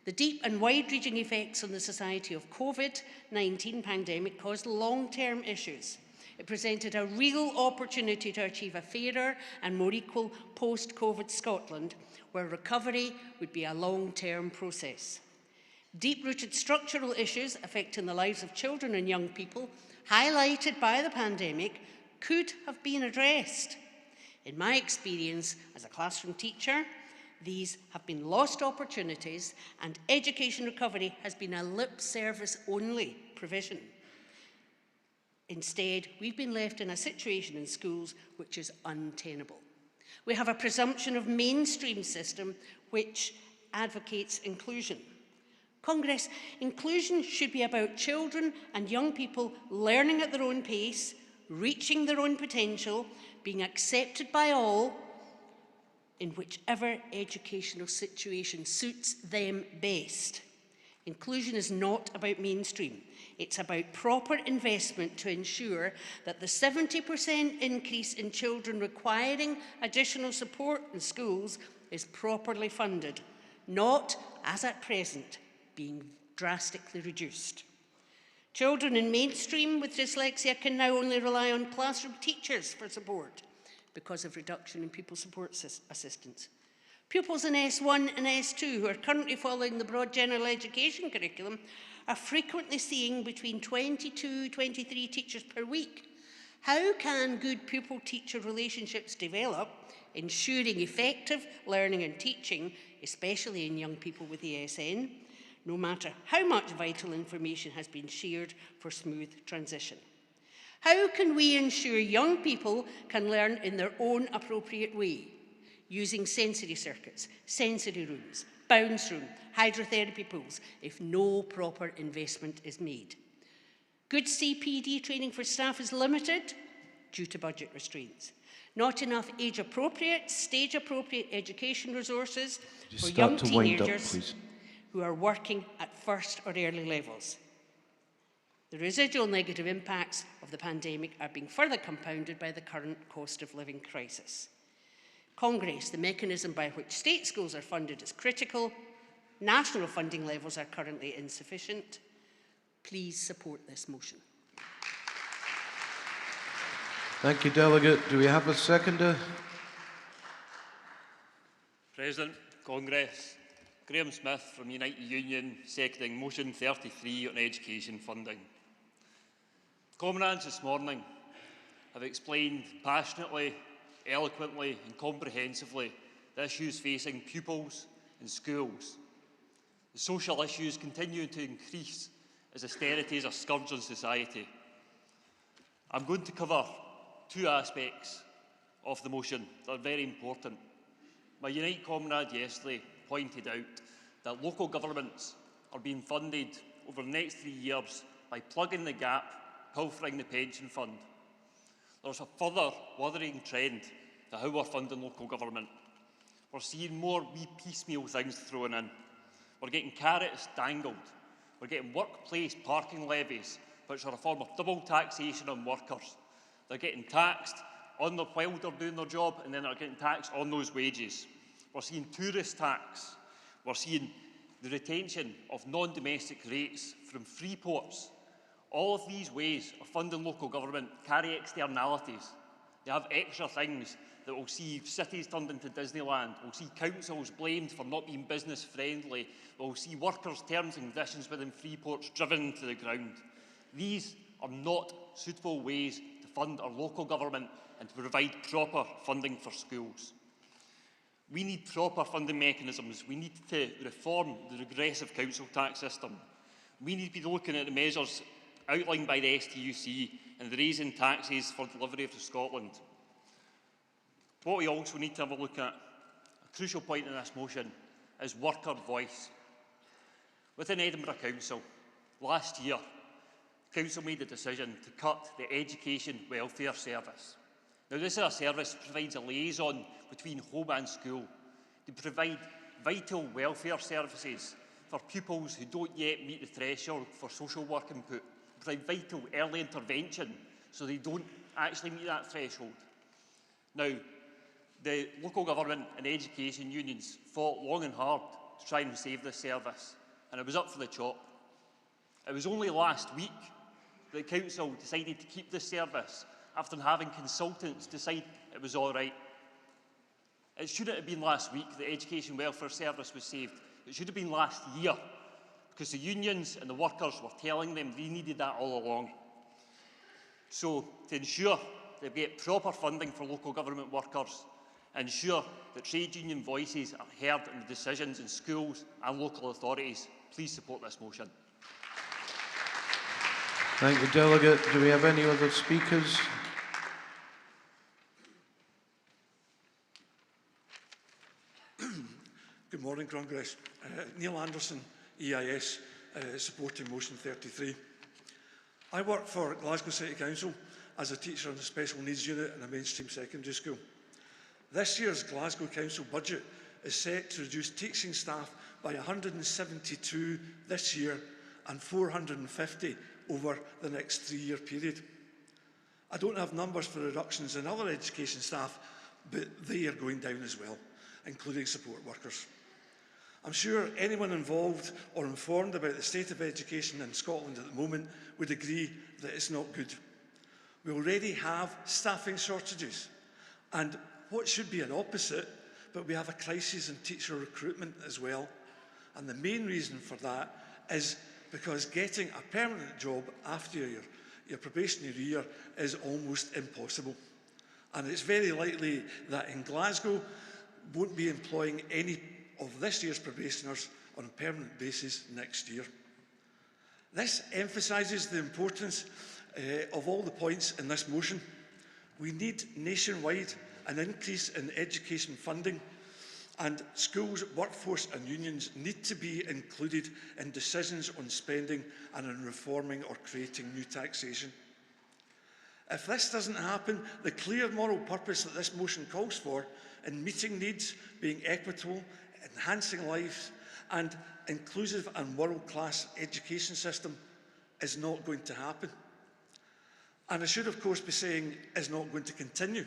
The deep and wide-reaching effects on the society of COVID-19 pandemic caused long-term issues. It presented a real opportunity to achieve a fairer and more equal post-COVID Scotland, where recovery would be a long-term process. Deep-rooted structural issues affecting the lives of children and young people, highlighted by the pandemic, could have been addressed. In my experience as a classroom teacher, these have been lost opportunities, and education recovery has been a lip service only provision. Instead, we've been left in a situation in schools which is untenable. We have a presumption of mainstream system which advocates inclusion. Congress, inclusion should be about children and young people learning at their own pace, reaching their own potential, being accepted by all in whichever educational situation suits them best. Inclusion is not about mainstream. It's about proper investment to ensure that the 70% increase in children requiring additional support in schools is properly funded, not, as at present, being drastically reduced. Children in mainstream with dyslexia can now only rely on classroom teachers for support because of reduction in pupil support assistants. Pupils in S1 and S2 who are currently following the broad general education curriculum are frequently seeing between 22, 23 teachers per week. How can good pupil-teacher relationships develop, ensuring effective learning and teaching, especially in young people with ASN, no matter how much vital information has been shared for smooth transition? How can we ensure young people can learn in their own appropriate way, using sensory circuits, sensory rooms, bounce room, hydrotherapy pools, if no proper investment is made? Good CPD training for staff is limited due to budget restraints. Not enough age-appropriate, stage-appropriate education resources for young teenagers who are working at first or early levels. The residual negative impacts of the pandemic are being further compounded by the current cost of living crisis. Congress, the mechanism by which state schools are funded is critical. National funding levels are currently insufficient. Please support this motion. Thank you, Delegate. Do we have a seconder? President, Congress, Graham Smith from United Union, seconding motion 33 on education funding. Comrades this morning have explained passionately, eloquently and comprehensively the issues facing pupils and schools. The social issues continue to increase as austerity is a scourge on society. I'm going to cover two aspects of the motion that are very important. My Unite comrade yesterday pointed out that local governments are being funded over the next 3 years by plugging the gap, pilfering the pension fund. There's a further worrying trend to how we're funding local government. We're seeing more wee piecemeal things thrown in. We're getting carrots dangled. We're getting workplace parking levies, which are a form of double taxation on workers. They're getting taxed on while they're doing their job, and then they're getting taxed on those wages. We're seeing tourist tax. We're seeing the retention of non-domestic rates from free ports. All of these ways of funding local government carry externalities. They have extra things that will see cities turned into Disneyland. We'll see councils blamed for not being business friendly. We'll see workers' terms and conditions within free ports driven into the ground. These are not suitable ways to fund our local government and to provide proper funding for schools. We need proper funding mechanisms. We need to reform the regressive council tax system. We need to be looking at the measures outlined by the STUC and the raising taxes for delivery to Scotland. What we also need to have a look at, a crucial point in this motion, is worker voice. Within Edinburgh Council, last year, the Council made the decision to cut the Education Welfare Service. Now, this is a service that provides a liaison between home and school. They provide vital welfare services for pupils who don't yet meet the threshold for social work input. They provide vital early intervention so they don't actually meet that threshold. Now, the local government and education unions fought long and hard to try and save this service, and it was up for the chop. It was only last week that the Council decided to keep this service after having consultants decide it was all right. It shouldn't have been last week that the Education Welfare Service was saved. It should have been last year, because the unions and the workers were telling them they needed that all along. So, to ensure that we get proper funding for local government workers, ensure that trade union voices are heard in the decisions in schools and local authorities, please support this motion. Thank you, Delegate. Do we have any other speakers? morning, Congress. Neil Anderson, EIS, supporting motion 33. I work for Glasgow City Council as a teacher in a special needs unit in a mainstream secondary school. This year's Glasgow Council budget is set to reduce teaching staff by 172 this year and 450 over the next 3-year period. I don't have numbers for reductions in other education staff, but they are going down as well, including support workers. I'm sure anyone involved or informed about the state of education in Scotland at the moment would agree that it's not good. We already have staffing shortages, and what should be an opposite, but we have a crisis in teacher recruitment as well. And the main reason for that is because getting a permanent job after your probationary year is almost impossible. And it's very likely that in Glasgow won't be employing any of this year's probationers on a permanent basis next year. This emphasises the importance of all the points in this motion. We need nationwide an increase in education funding, and schools, workforce and unions need to be included in decisions on spending and on reforming or creating new taxation. If this doesn't happen, the clear moral purpose that this motion calls for in meeting needs, being equitable, enhancing lives and inclusive and world-class education system is not going to happen. And I should of course be saying is not going to continue,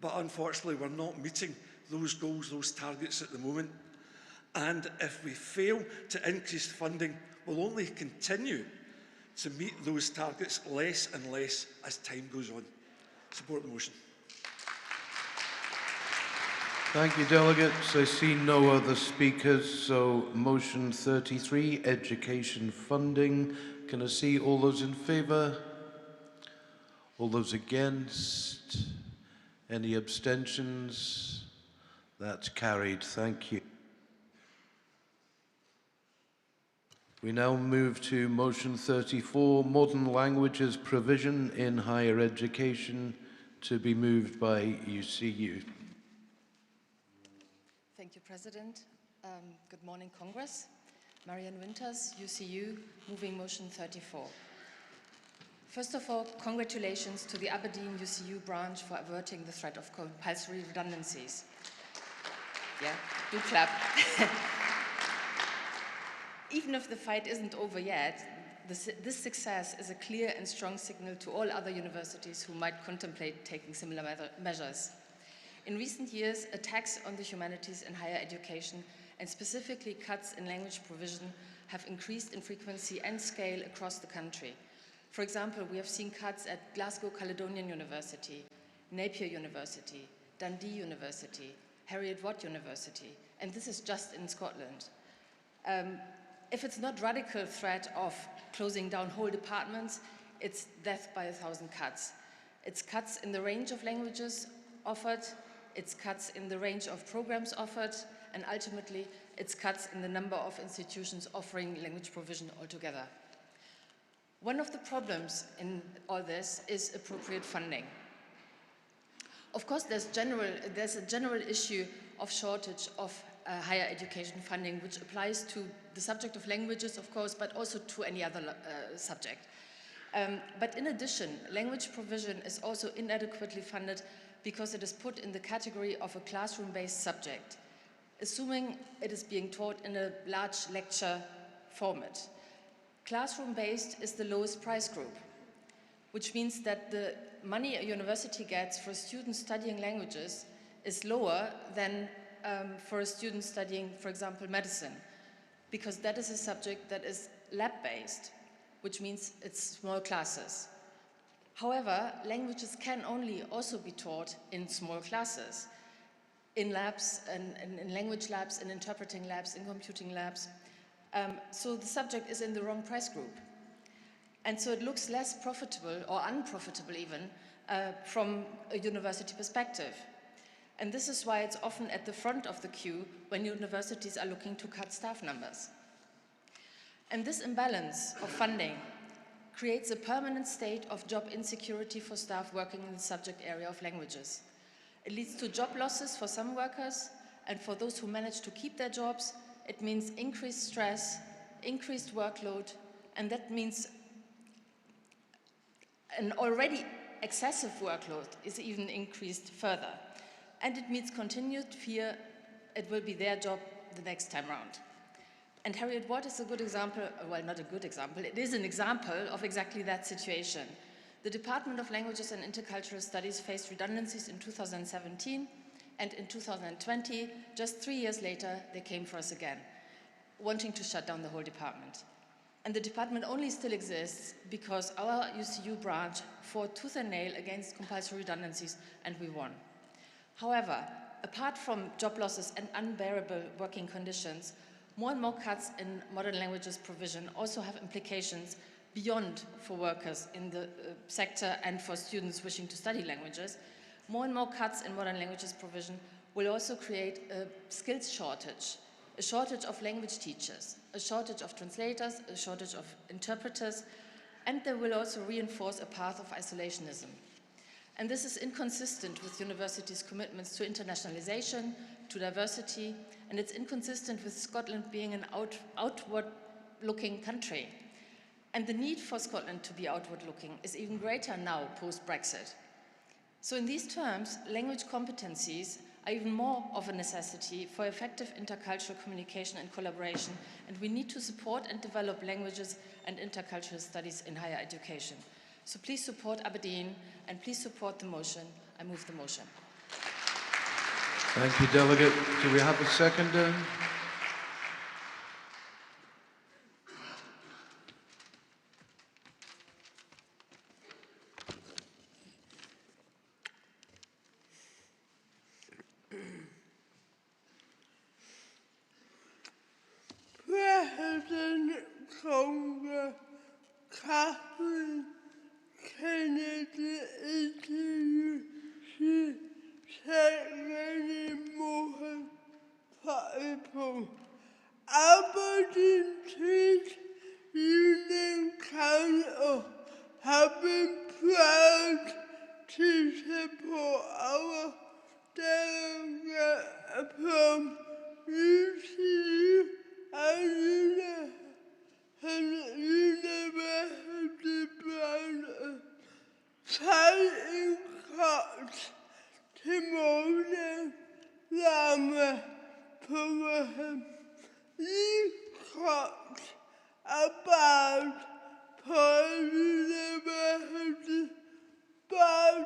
but unfortunately we're not meeting those goals, those targets at the moment. And if we fail to increase funding, we'll only continue to meet those targets less and less as time goes on. Support the motion. Thank you, delegates. I see no other speakers, so motion 33, education funding. Can I see all those in favour? All those against? Any abstentions? That's carried. Thank you. We now move to motion 34, modern languages provision in higher education, to be moved by UCU. Thank you, President. Good morning, Congress. Marianne Winters, UCU, moving motion 34. First of all, congratulations to the Aberdeen UCU branch for averting the threat of compulsory redundancies. Yeah, do clap. Even if the fight isn't over yet, this success is a clear and strong signal to all other universities who might contemplate taking similar measures. In recent years, attacks on the humanities in higher education, and specifically cuts in language provision, have increased in frequency and scale across the country. For example, we have seen cuts at Glasgow Caledonian University, Napier University, Dundee University, Heriot-Watt University, and this is just in Scotland. If it's not radical threat of closing down whole departments, it's death by 1,000 cuts. It's cuts in the range of languages offered, it's cuts in the range of programs offered, and ultimately it's cuts in the number of institutions offering language provision altogether. One of the problems in all this is appropriate funding. Of course, there's a general issue of shortage of higher education funding, which applies to the subject of languages, of course, but also to any other subject. But in addition, language provision is also inadequately funded because it is put in the category of a classroom-based subject, assuming it is being taught in a large lecture format. Classroom-based is the lowest price group, which means that the money a university gets for students studying languages is lower than for a student studying, for example, medicine, because that is a subject that is lab-based, which means it's small classes. However, languages can only also be taught in small classes, in labs, in language labs, in interpreting labs, in computing labs. So the subject is in the wrong price group. And so it looks less profitable, or unprofitable even, from a university perspective. And this is why it's often at the front of the queue when universities are looking to cut staff numbers. And this imbalance of funding creates a permanent state of job insecurity for staff working in the subject area of languages. It leads to job losses for some workers And for those who manage to keep their jobs, it means increased stress, increased workload, and that means an already excessive workload is even increased further. And it means continued fear it will be their job the next time round. And Harriet Watt is a good example, well, not a good example, it is an example of exactly that situation. The Department of Languages and Intercultural Studies faced redundancies in 2017, and in 2020, just 3 years later, they came for us again, wanting to shut down the whole department. And the department only still exists because our UCU branch fought tooth and nail against compulsory redundancies, and we won. However, apart from job losses and unbearable working conditions, more and more cuts in modern languages provision also have implications beyond for workers in the sector and for students wishing to study languages. More and more cuts in modern languages provision will also create a skills shortage, a shortage of language teachers, a shortage of translators, a shortage of interpreters, and they will also reinforce a path of isolationism. And this is inconsistent with universities' commitments to internationalization, to diversity, and it's inconsistent with Scotland being an outward-looking country. And the need for Scotland to be outward-looking is even greater now, post-Brexit. So in these terms, language competencies are even more of a necessity for effective intercultural communication and collaboration, and we need to support and develop languages and intercultural studies in higher education. So please support Aberdeen, and please support the motion. I move the motion. Thank you, Delegate. Do we have a seconder? President Congress Kathleen Kennedy interview, she said many more people. Aberdeen Trade Union Council have been proud to support our delegate from UCU and University Brown fighting cuts to modern language program. These cuts are bad for university, bad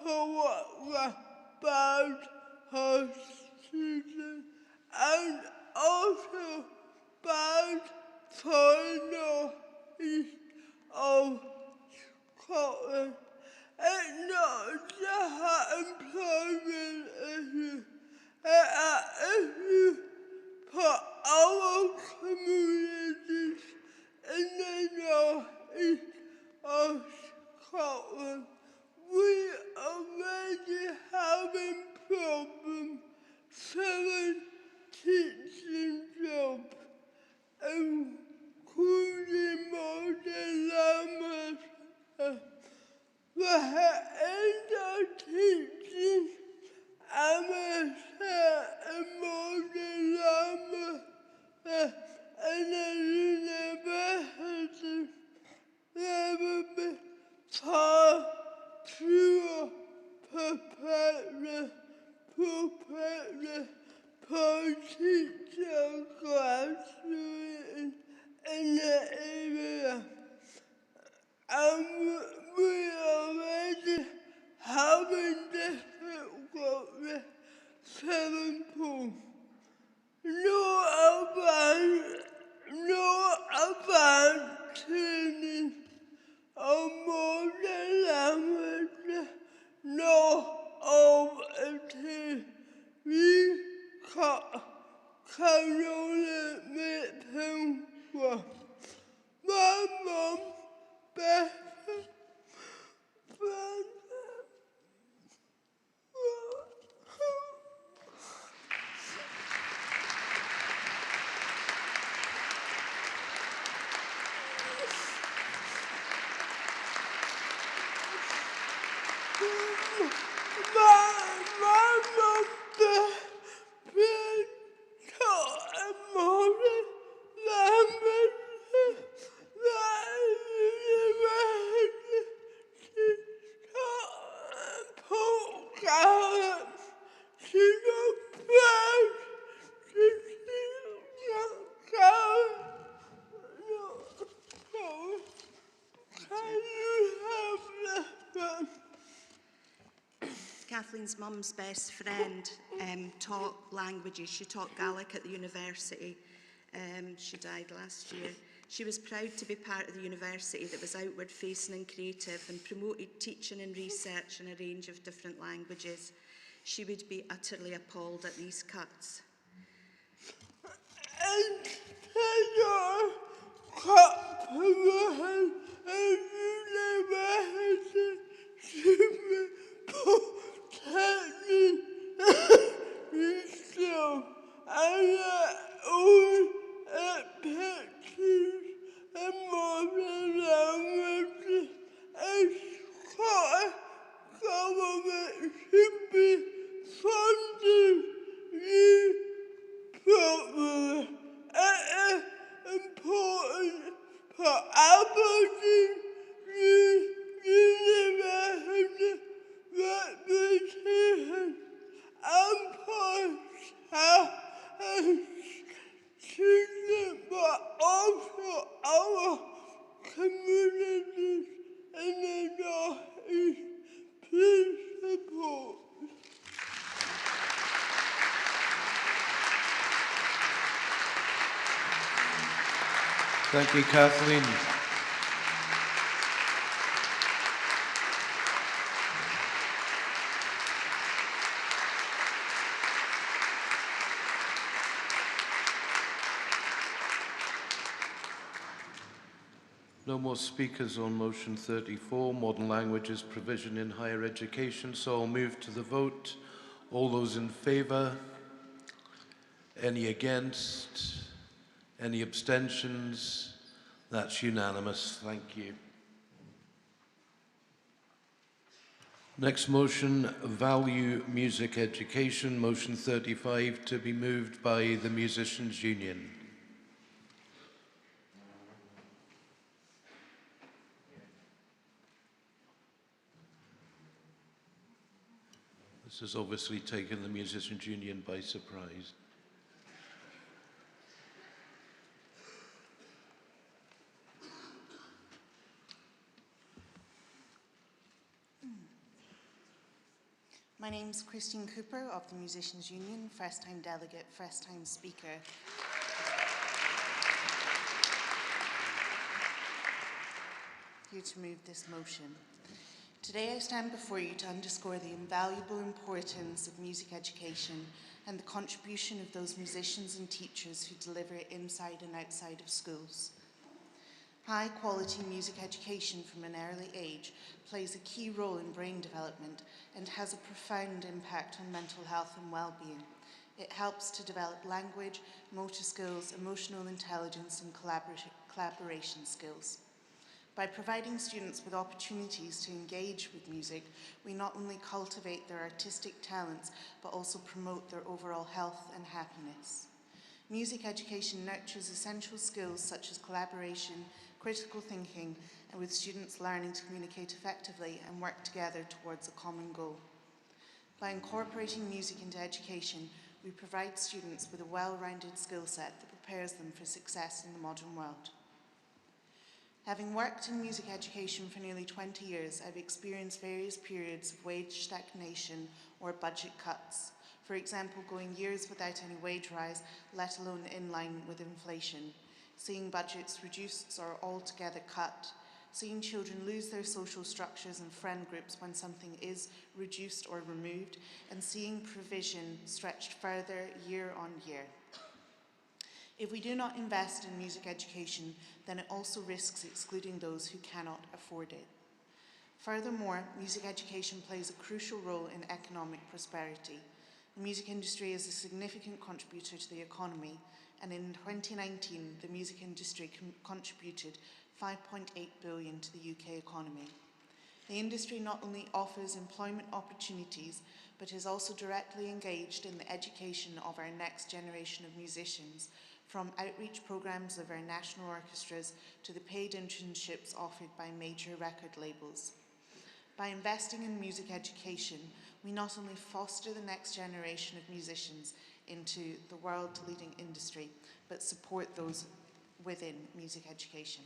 for workers, bad for students, and also bad for the northeast of Scotland. It's not just an employment issue, it's an issue for our communities in the northeast of Scotland. We already having problems filling teaching jobs, including modern language. The end of teaching amateur and modern language in the university level be far fewer prepared for teacher graduating in the area. And we already having difficulty filling pools. No advanced training of modern language, no overtime. We can only make things worse. My mum, Beth, my mum, Beth, Kathleen's mum's best friend taught languages. She taught Gaelic at the university. She died last year. She was proud to be part of the university that was outward facing and creative and promoted teaching and research in a range of different languages. She would be utterly appalled at these cuts. Government should be funding you properly. It is important for Aberdeen University reputation and for staff and students, but also our communities in the North East. Please support. Thank you, Kathleen. No more speakers on motion 34, modern languages provision in higher education, so I'll move to the vote. All those in favour? Any against? Any abstentions? That's unanimous. Thank you. Next motion, value music education, motion 35, to be moved by the Musicians' Union. This has obviously taken the Musicians' Union by surprise. My name's Christine Cooper of the Musicians' Union, first-time delegate, first-time speaker. Here to move this motion. Today I stand before you to underscore the invaluable importance of music education and the contribution of those musicians and teachers who deliver it inside and outside of schools. High-quality music education from an early age plays a key role in brain development and has a profound impact on mental health and well-being. It helps to develop language, motor skills, emotional intelligence, and collaboration skills. By providing students with opportunities to engage with music, we not only cultivate their artistic talents, but also promote their overall health and happiness. Music education nurtures essential skills such as collaboration, critical thinking, and with students learning to communicate effectively and work together towards a common goal. By incorporating music into education, we provide students with a well-rounded skill set that prepares them for success in the modern world. Having worked in music education for nearly 20 years, I've experienced various periods of wage stagnation or budget cuts. For example, going years without any wage rise, let alone in line with inflation. Seeing budgets reduced or altogether cut. Seeing children lose their social structures and friend groups when something is reduced or removed. And seeing provision stretched further year on year. If we do not invest in music education, then it also risks excluding those who cannot afford it. Furthermore, music education plays a crucial role in economic prosperity. The music industry is a significant contributor to the economy, and in 2019, the music industry contributed $5.8 billion to the UK economy. The industry not only offers employment opportunities, but is also directly engaged in the education of our next generation of musicians, from outreach programs of our national orchestras to the paid internships offered by major record labels. By investing in music education, we not only foster the next generation of musicians into the world-leading industry, but support those within music education.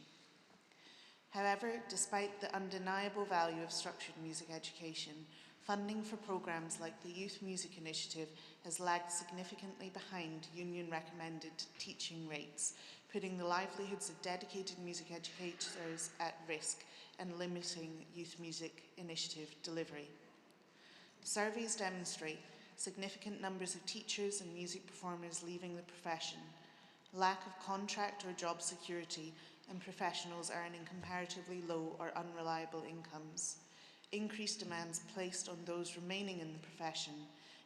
However, despite the undeniable value of structured music education, funding for programmes like the Youth Music Initiative has lagged significantly behind union-recommended teaching rates, putting the livelihoods of dedicated music educators at risk and limiting Youth Music Initiative delivery. Surveys demonstrate significant numbers of teachers and music performers leaving the profession, lack of contract or job security, and professionals earning comparatively low or unreliable incomes, increased demands placed on those remaining in the profession,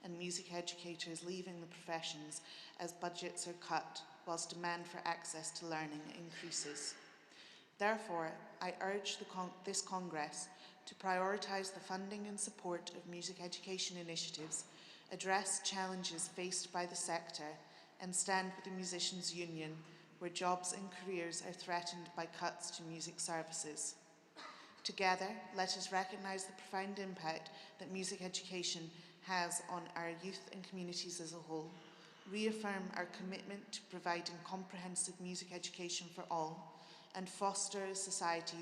and music educators leaving the professions as budgets are cut whilst demand for access to learning increases. Therefore, I urge this Congress to prioritise the funding and support of music education initiatives, address challenges faced by the sector, and stand with the Musicians' Union where jobs and careers are threatened by cuts to music services. Together, let us recognise the profound impact that music education has on our youth and communities as a whole, reaffirm our commitment to providing comprehensive music education for all, and foster a society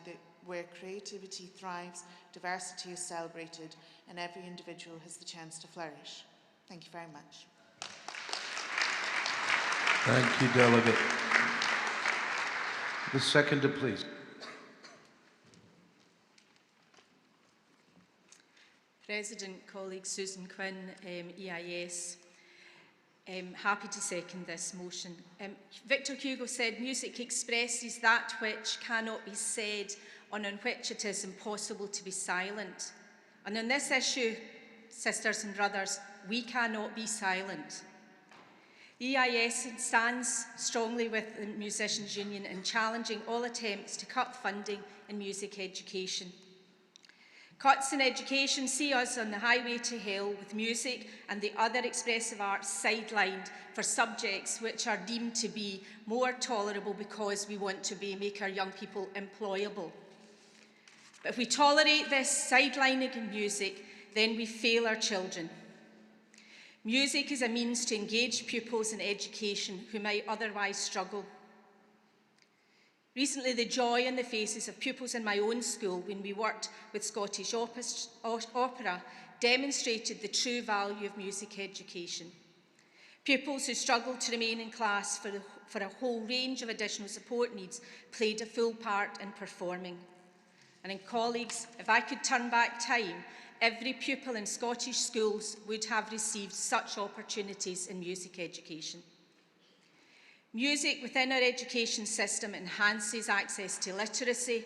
where creativity thrives, diversity is celebrated, and every individual has the chance to flourish. Thank you very much. Thank you, Delegate. The seconder, please. President, colleagues, Susan Quinn, EIS. Happy to second this motion. Victor Hugo said, music expresses that which cannot be said and on which it is impossible to be silent. And on this issue, sisters and brothers, we cannot be silent. EIS stands strongly with the Musicians' Union in challenging all attempts to cut funding in music education. Cuts in education see us on the highway to hell with music and the other expressive arts sidelined for subjects which are deemed to be more tolerable because we want to make our young people employable. But if we tolerate this sidelining of music, then we fail our children. Music is a means to engage pupils in education who might otherwise struggle. Recently, the joy on the faces of pupils in my own school when we worked with Scottish Opera demonstrated the true value of music education. Pupils who struggled to remain in class for a whole range of additional support needs played a full part in performing. And colleagues, if I could turn back time, every pupil in Scottish schools would have received such opportunities in music education. Music within our education system enhances access to literacy.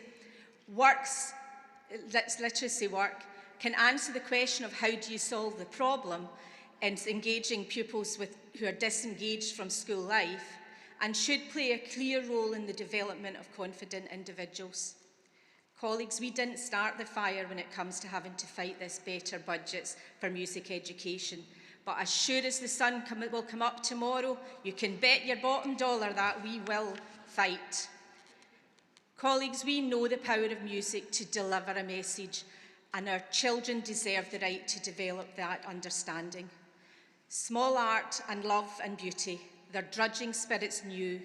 Literacy work can answer the question of how do you solve the problem in engaging pupils who are disengaged from school life, and should play a clear role in the development of confident individuals. Colleagues, we didn't start the fire when it comes to having to fight this better budgets for music education. But as sure as the sun will come up tomorrow, you can bet your bottom dollar that we will fight. Colleagues, we know the power of music to deliver a message, and our children deserve the right to develop that understanding. Small art and love and beauty, their drudging spirits new.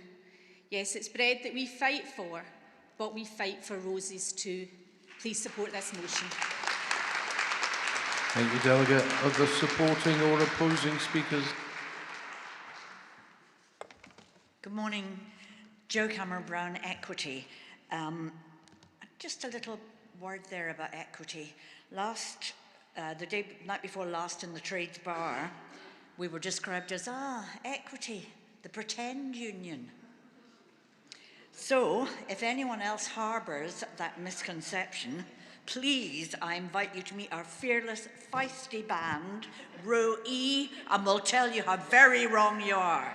Yes, it's bread that we fight for, but we fight for roses too. Please support this motion. Thank you, Delegate. Are there supporting or opposing speakers? Good morning. Jo Cameron-Brown, Equity. Just a little word there about equity. The night before last in the Trades Bar, we were described as, equity, the pretend union. So, if anyone else harbours that misconception, please, I invite you to meet our fearless, feisty band, Row E, and we'll tell you how very wrong you are.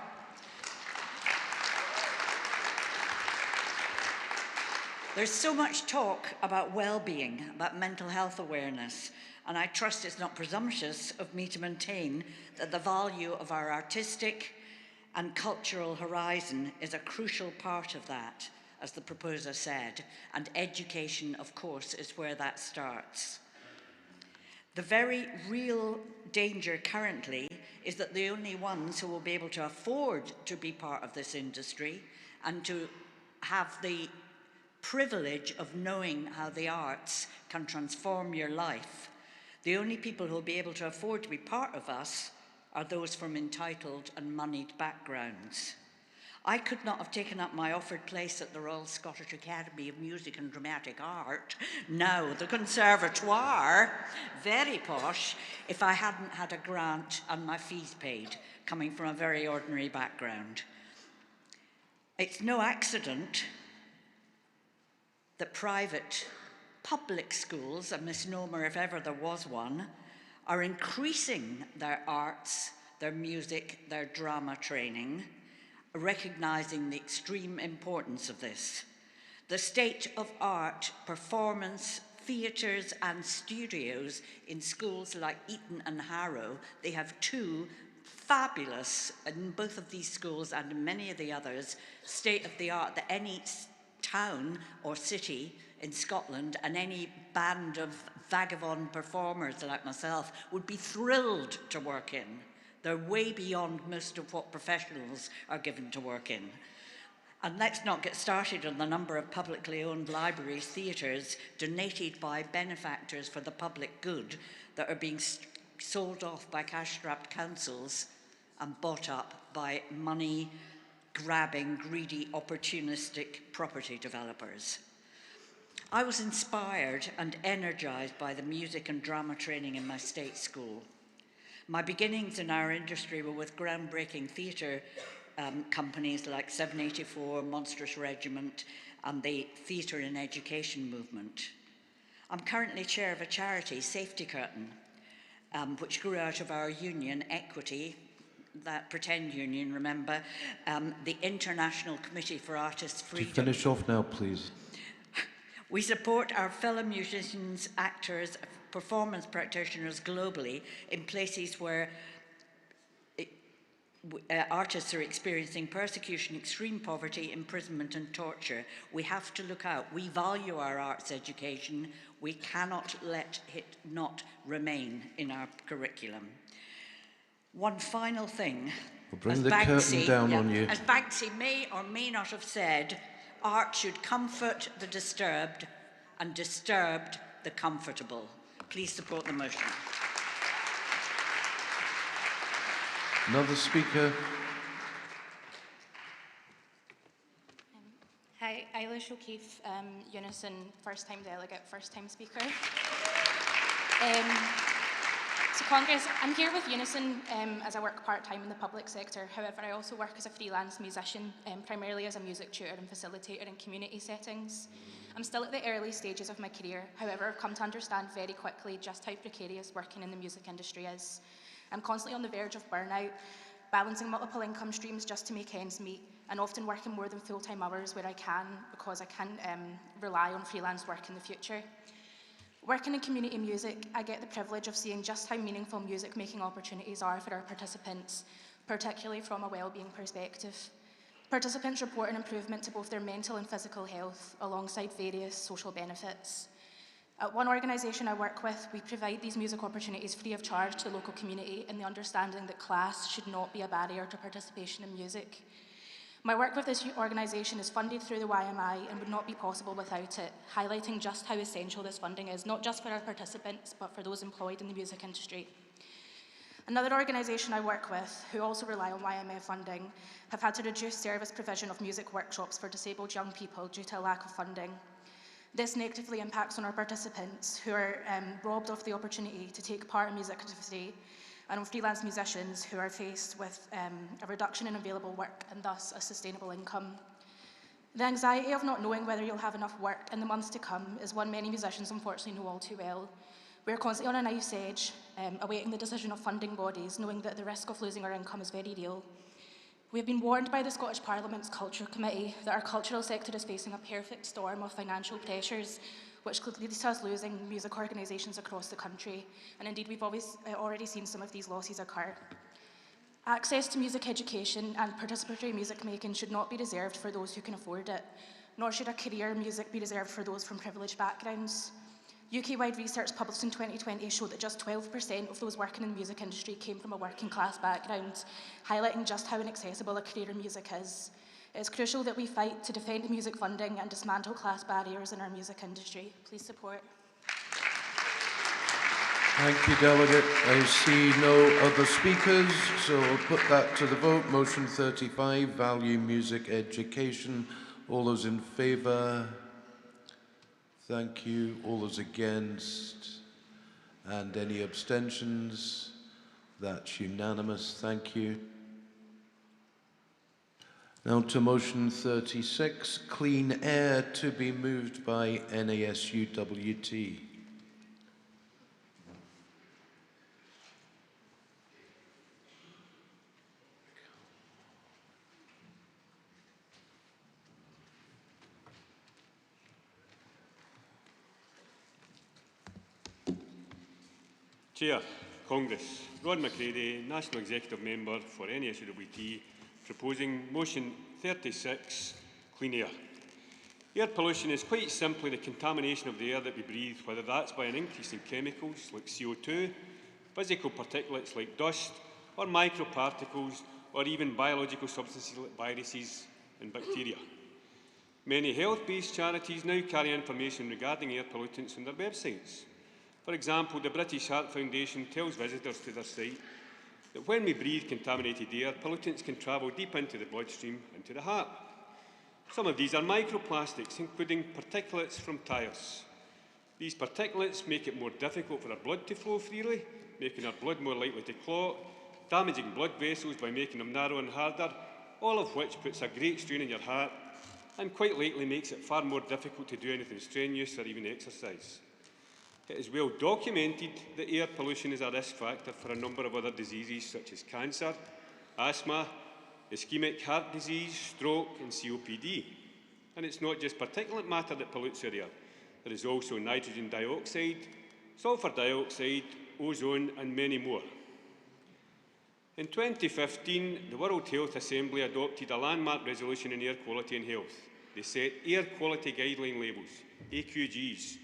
There's so much talk about well-being, about mental health awareness, and I trust it's not presumptuous of me to maintain that the value of our artistic and cultural horizon is a crucial part of that, as the proposer said, and education, of course, is where that starts. The very real danger currently is that the only ones who will be able to afford to be part of this industry and to have the privilege of knowing how the arts can transform your life, The only people who will be able to afford to be part of us are those from entitled and moneyed backgrounds. I could not have taken up my offered place at the Royal Scottish Academy of Music and Dramatic Art, now the Conservatoire, very posh, if I hadn't had a grant and my fees paid, coming from a very ordinary background. It's no accident that private public schools, a misnomer if ever there was one, are increasing their arts, their music, their drama training, recognising the extreme importance of this. The state of art, performance, theatres and studios in schools like Eton and Harrow, they have two fabulous, in both of these schools and in many of the others, state-of-the-art that any town or city in Scotland and any band of vagabond performers like myself would be thrilled to work in. They're way beyond most of what professionals are given to work in. And let's not get started on the number of publicly owned libraries, theatres, donated by benefactors for the public good that are being sold off by cash-strapped councils and bought up by money-grabbing, greedy, opportunistic property developers. I was inspired and energised by the music and drama training in my state school. My beginnings in our industry were with groundbreaking theatre companies like 784, Monstrous Regiment, and the Theatre in Education movement. I'm currently chair of a charity, Safety Curtain, which grew out of our union, Equity, that pretend union, remember, the International Committee for Artists' Freedom. To finish off now, please. We support our fellow musicians, actors, performance practitioners globally in places where artists are experiencing persecution, extreme poverty, imprisonment and torture. We have to look out. We value our arts education. We cannot let it not remain in our curriculum. One final thing. We'll bring the curtain down on you. As Banksy may or may not have said, art should comfort the disturbed and disturbed the comfortable. Please support the motion. Another speaker. Hi, Eilish O'Keefe, Unison, first-time delegate, first-time speaker. So Congress, I'm here with Unison as I work part-time in the public sector. However, I also work as a freelance musician, primarily as a music tutor and facilitator in community settings. I'm still at the early stages of my career. However, I've come to understand very quickly just how precarious working in the music industry is. I'm constantly on the verge of burnout, balancing multiple income streams just to make ends meet, and often working more than full-time hours where I can because I can't rely on freelance work in the future. Working in community music, I get the privilege of seeing just how meaningful music-making opportunities are for our participants, particularly from a well-being perspective. Participants report an improvement to both their mental and physical health, alongside various social benefits. At one organisation I work with, we provide these music opportunities free of charge to the local community in the understanding that class should not be a barrier to participation in music. My work with this organisation is funded through the YMI and would not be possible without it, highlighting just how essential this funding is, not just for our participants, but for those employed in the music industry. Another organisation I work with, who also rely on YMF funding, have had to reduce service provision of music workshops for disabled young people due to a lack of funding. This negatively impacts on our participants, who are robbed of the opportunity to take part in music activity, and on freelance musicians who are faced with a reduction in available work and thus a sustainable income. The anxiety of not knowing whether you'll have enough work in the months to come is one many musicians unfortunately know all too well. We're constantly on a knife's edge, awaiting the decision of funding bodies, knowing that the risk of losing our income is very real. We have been warned by the Scottish Parliament's Culture Committee that our cultural sector is facing a perfect storm of financial pressures, which could lead to us losing music organisations across the country. And indeed, we've already seen some of these losses occur. Access to music education and participatory music making should not be reserved for those who can afford it, nor should a career in music be reserved for those from privileged backgrounds. UK-wide research published in 2020 showed that just 12% of those working in the music industry came from a working class background, highlighting just how inaccessible a career in music is. It is crucial that we fight to defend music funding and dismantle class barriers in our music industry. Please support. Thank you, Delegate. I see no other speakers, so I'll put that to the vote. Motion 35, value music education. All those in favour? Thank you. All those against? And any abstentions? That's unanimous. Thank you. Now to motion 36, clean air, to be moved by NASUWT. Chair, Congress. Rod McCready, National Executive Member for NASUWT, proposing motion 36, clean air. Air pollution is quite simply the contamination of the air that we breathe, whether that's by an increase in chemicals like CO2, physical particulates like dust, or microparticles, or even biological substances like viruses and bacteria. Many health-based charities now carry information regarding air pollutants on their websites. For example, the British Heart Foundation tells visitors to their site that when we breathe contaminated air, pollutants can travel deep into the bloodstream, into the heart. Some of these are microplastics, including particulates from tyres. These particulates make it more difficult for our blood to flow freely, making our blood more likely to clot, damaging blood vessels by making them narrow and harder, all of which puts a great strain on your heart and quite likely makes it far more difficult to do anything strenuous or even exercise. It is well documented that air pollution is a risk factor for a number of other diseases such as cancer, asthma, ischemic heart disease, stroke and COPD. And it's not just particulate matter that pollutes our air. There is also nitrogen dioxide, sulphur dioxide, ozone and many more. In 2015, the World Health Assembly adopted a landmark resolution on air quality and health. They set air quality guideline labels, AQGs,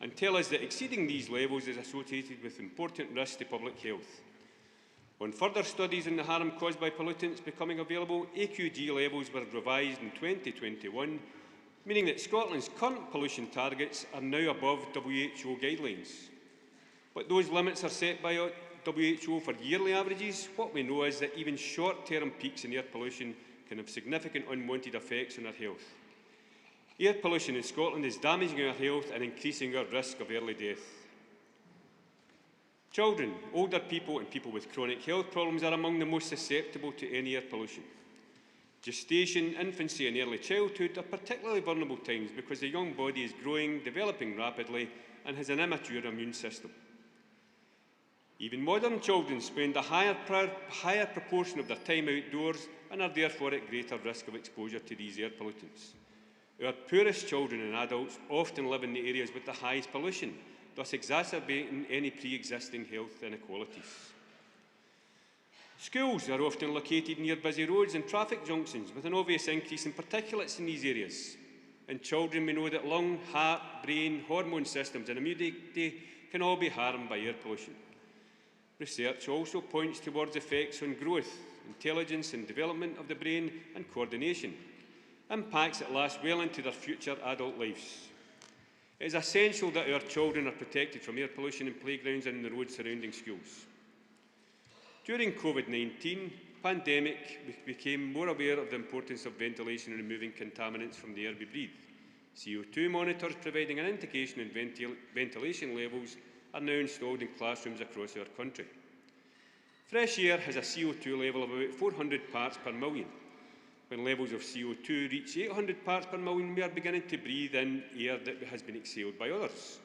and tell us that exceeding these levels is associated with important risks to public health. On further studies on the harm caused by pollutants becoming available, AQG levels were revised in 2021, meaning that Scotland's current pollution targets are now above WHO guidelines. But those limits are set by WHO for yearly averages. What we know is that even short-term peaks in air pollution can have significant unwanted effects on our health. Air pollution in Scotland is damaging our health and increasing our risk of early death. Children, older people and people with chronic health problems are among the most susceptible to any air pollution. Gestation, infancy and early childhood are particularly vulnerable times because the young body is growing, developing rapidly and has an immature immune system. Even modern children spend a higher proportion of their time outdoors and are therefore at greater risk of exposure to these air pollutants. Our poorest children and adults often live in the areas with the highest pollution, thus exacerbating any pre-existing health inequalities. Schools are often located near busy roads and traffic junctions with an obvious increase in particulates in these areas. In children, we know that lung, heart, brain, hormone systems and immunity can all be harmed by air pollution. Research also points towards effects on growth, intelligence and development of the brain and coordination, impacts that last well into their future adult lives. It is essential that our children are protected from air pollution in playgrounds and in the roads surrounding schools. During COVID-19 pandemic, we became more aware of the importance of ventilation and removing contaminants from the air we breathe. CO2 monitors providing an indication in ventilation levels are now installed in classrooms across our country. Fresh air has a CO2 level of about 400 parts per million. When levels of CO2 reach 800 parts per million, we are beginning to breathe in air that has been exhaled by others.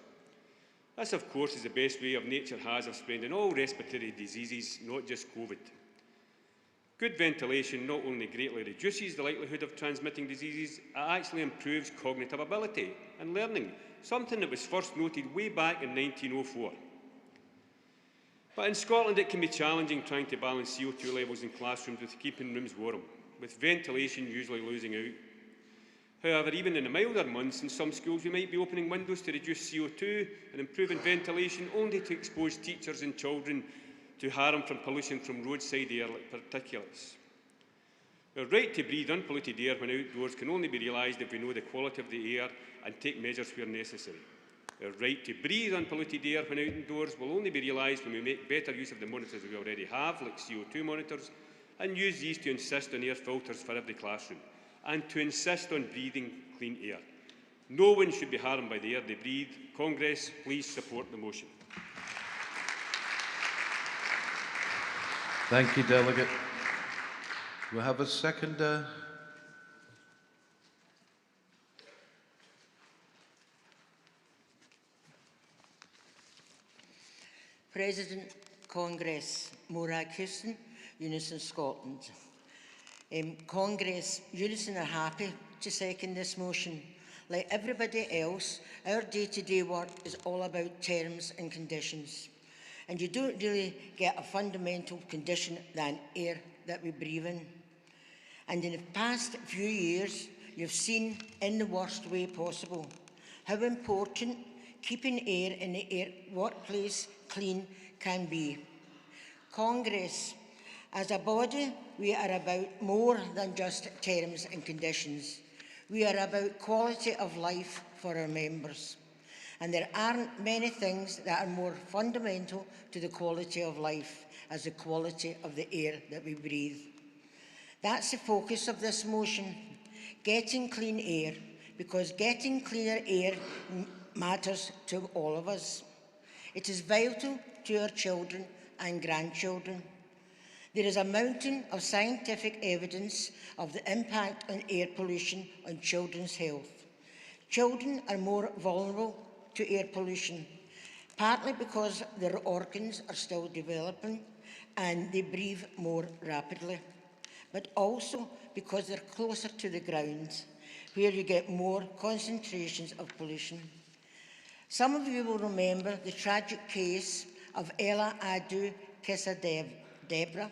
This, of course, is the best way nature has of spreading all respiratory diseases, not just COVID. Good ventilation not only greatly reduces the likelihood of transmitting diseases, it actually improves cognitive ability and learning, something that was first noted way back in 1904. But in Scotland, it can be challenging trying to balance CO2 levels in classrooms with keeping rooms warm, with ventilation usually losing out. However, even in the milder months, in some schools we might be opening windows to reduce CO2 and improving ventilation only to expose teachers and children to harm from pollution from roadside air like particulates. Our right to breathe unpolluted air when outdoors can only be realised if we know the quality of the air and take measures where necessary. Their right to breathe unpolluted air when out indoors will only be realised when we make better use of the monitors we already have, like CO2 monitors, and use these to insist on air filters for every classroom, and to insist on breathing clean air. No one should be harmed by the air they breathe. Congress, please support the motion. Thank you, Delegate. We have a seconder. President, Congress, Morag Houston, Unison Scotland. Congress, Unison are happy to second this motion. Like everybody else, our day-to-day work is all about terms and conditions. And you don't really get a fundamental condition than air that we breathe in. And in the past few years, you've seen in the worst way possible how important keeping air in the workplace clean can be. Congress, as a body, we are about more than just terms and conditions. We are about quality of life for our members. And there aren't many things that are more fundamental to the quality of life as the quality of the air that we breathe. That's the focus of this motion, getting clean air, because getting cleaner air matters to all of us. It is vital to our children and grandchildren. There is a mountain of scientific evidence of the impact on air pollution on children's health. Children are more vulnerable to air pollution, partly because their organs are still developing and they breathe more rapidly, but also because they're closer to the ground, where you get more concentrations of pollution. Some of you will remember the tragic case of Ella Adu Kissa-Debra.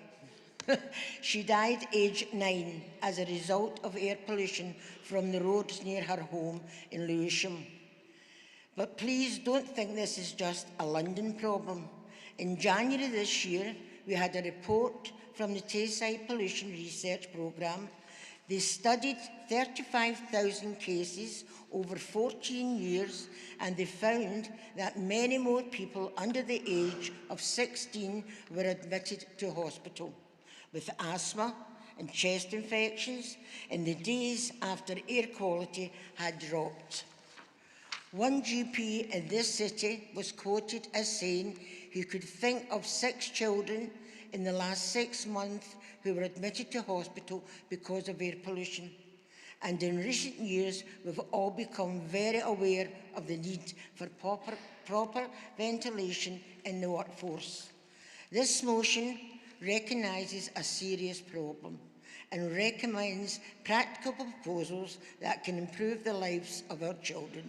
She died aged 9 as a result of air pollution from the roads near her home in Lewisham. But please don't think this is just a London problem. In January this year, we had a report from the Tayside Pollution Research Programme. They studied 35,000 cases over 14 years, and they found that many more people under the age of 16 were admitted to hospital with asthma and chest infections in the days after air quality had dropped. One GP in this city was quoted as saying he could think of 6 children in the last 6 months who were admitted to hospital because of air pollution. And in recent years, we've all become very aware of the need for proper ventilation in the workforce. This motion recognises a serious problem and recommends practical proposals that can improve the lives of our children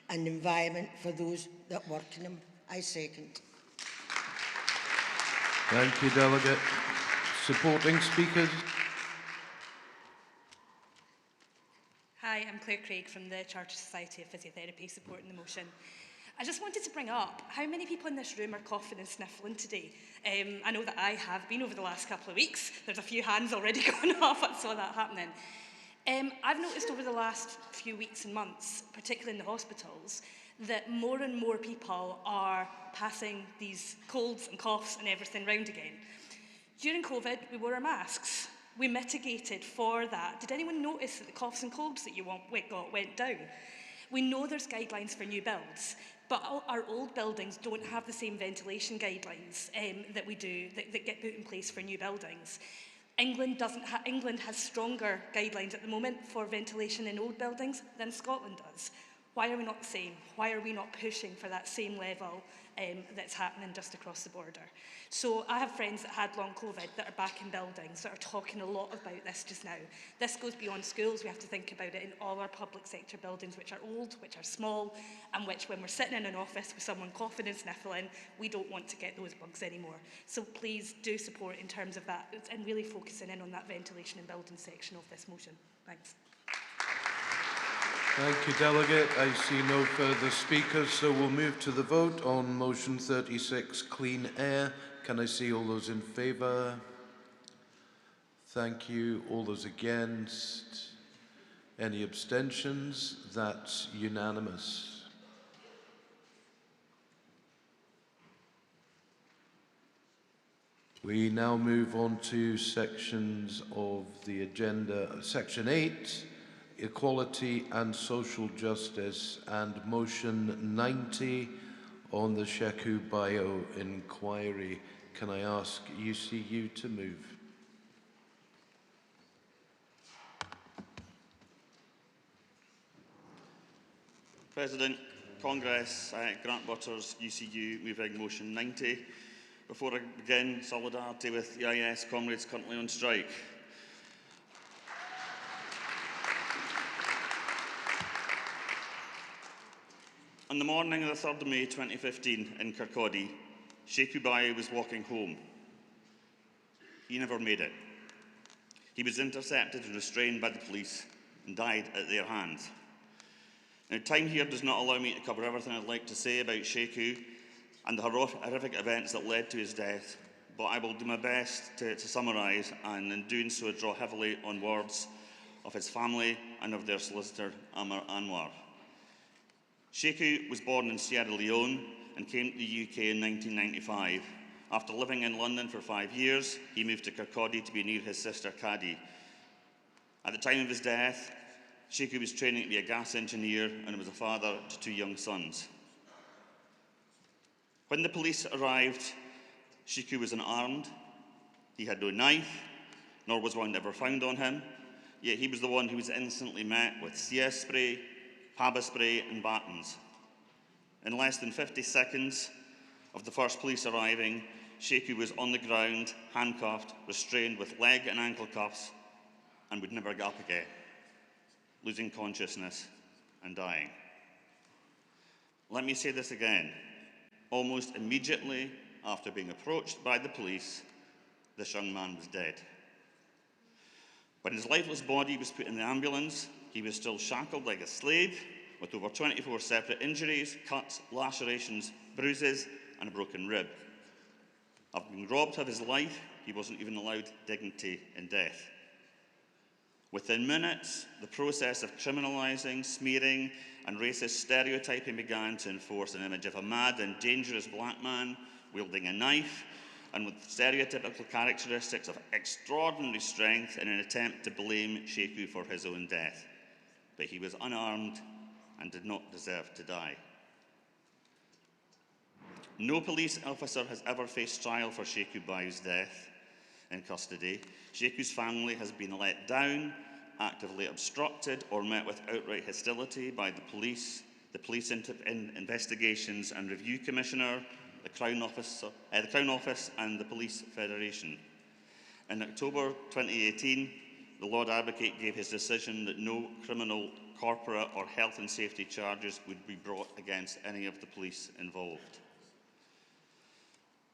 and the environment for those that work in them. I second. Thank you, Delegate. Supporting speakers. Hi, I'm Claire Craig from the Chartered Society of Physiotherapy supporting the motion. I just wanted to bring up how many people in this room are coughing and sniffling today. I know that I have been over the last couple of weeks. There's a few hands already going off. I saw that happening. I've noticed over the last few weeks and months, particularly in the hospitals, that more and more people are passing these colds and coughs and everything round again. During COVID, we wore our masks. We mitigated for that. Did anyone notice that the coughs and colds that you got went down? We know there's guidelines for new builds, but our old buildings don't have the same ventilation guidelines that we do, that get put in place for new buildings. England has stronger guidelines at the moment for ventilation in old buildings than Scotland does. Why are we not the same? Why are we not pushing for that same level that's happening just across the border? So I have friends that had long COVID that are back in buildings that are talking a lot about this just now. This goes beyond schools. We have to think about it in all our public sector buildings, which are old, which are small, and which when we're sitting in an office with someone coughing and sniffling, we don't want to get those bugs anymore. So please do support in terms of that and really focusing in on that ventilation and building section of this motion. Thanks. Thank you, Delegate. I see no further speakers, so we'll move to the vote on motion 36, Clean Air. Can I see all those in favour? Thank you. All those against? Any abstentions? That's unanimous. We now move on to sections of the agenda. Section 8, Equality and Social Justice, and motion 90 on the Sheku Bio inquiry. Can I ask UCU to move? President, Congress, Grant Butters, UCU, moving motion 90. Before I begin, solidarity with EIS comrades currently on strike. On the morning of the 3rd of May 2015 in Kirkcaldy, Sheku Bayo was walking home. He never made it. He was intercepted and restrained by the police and died at their hands. Now, time here does not allow me to cover everything I'd like to say about Sheku and the horrific events that led to his death, but I will do my best to summarise, and in doing so draw heavily on words of his family and of their solicitor, Amar Anwar. Sheku was born in Sierra Leone and came to the UK in 1995. After living in London for 5 years, he moved to Kirkcaldy to be near his sister Caddy. At the time of his death, Sheku was training to be a gas engineer and was a father to 2 young sons. When the police arrived, Sheku was unarmed. He had no knife, nor was one ever found on him, yet he was the one who was instantly met with CS spray, Paba spray and batons. In less than 50 seconds of the first police arriving, Sheku was on the ground, handcuffed, restrained with leg and ankle cuffs, and would never get up again, losing consciousness and dying. Let me say this again. Almost immediately after being approached by the police, this young man was dead. When his lifeless body was put in the ambulance, he was still shackled like a slave, with over 24 separate injuries, cuts, lacerations, bruises, and a broken rib. After being robbed of his life, he wasn't even allowed dignity in death. Within minutes, the process of criminalising, smearing, and racist stereotyping began to enforce an image of a mad and dangerous black man wielding a knife and with stereotypical characteristics of extraordinary strength in an attempt to blame Sheku for his own death. But he was unarmed and did not deserve to die. No police officer has ever faced trial for Sheku Bayo's death in custody. Sheku's family has been let down, actively obstructed, or met with outright hostility by the police Investigations and Review Commissioner, the Crown Office and the Police Federation. In October 2018, the Lord Advocate gave his decision that no criminal, corporate or health and safety charges would be brought against any of the police involved.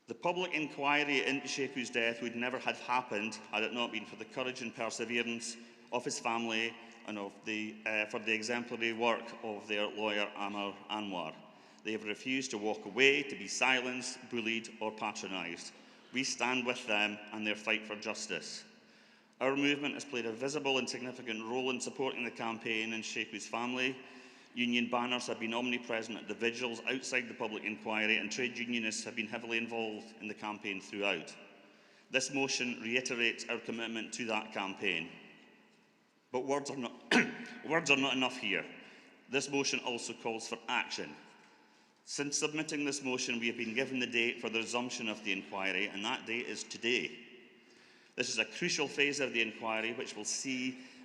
The public inquiry into Sheku's death would never have happened had it not been for the courage and perseverance of his family and for the exemplary work of their lawyer, Amar Anwar. They have refused to walk away, to be silenced, bullied or patronised. We stand with them and their fight for justice. Our movement has played a visible and significant role in supporting the campaign and Sheku's family. Union banners have been omnipresent at the vigils outside the public inquiry, and trade unionists have been heavily involved in the campaign throughout. This motion reiterates our commitment to that campaign. But words are not enough here. This motion also calls for action. Since submitting this motion, we have been given the date for the resumption of the inquiry, and that date is today. This is a crucial phase of the inquiry, which will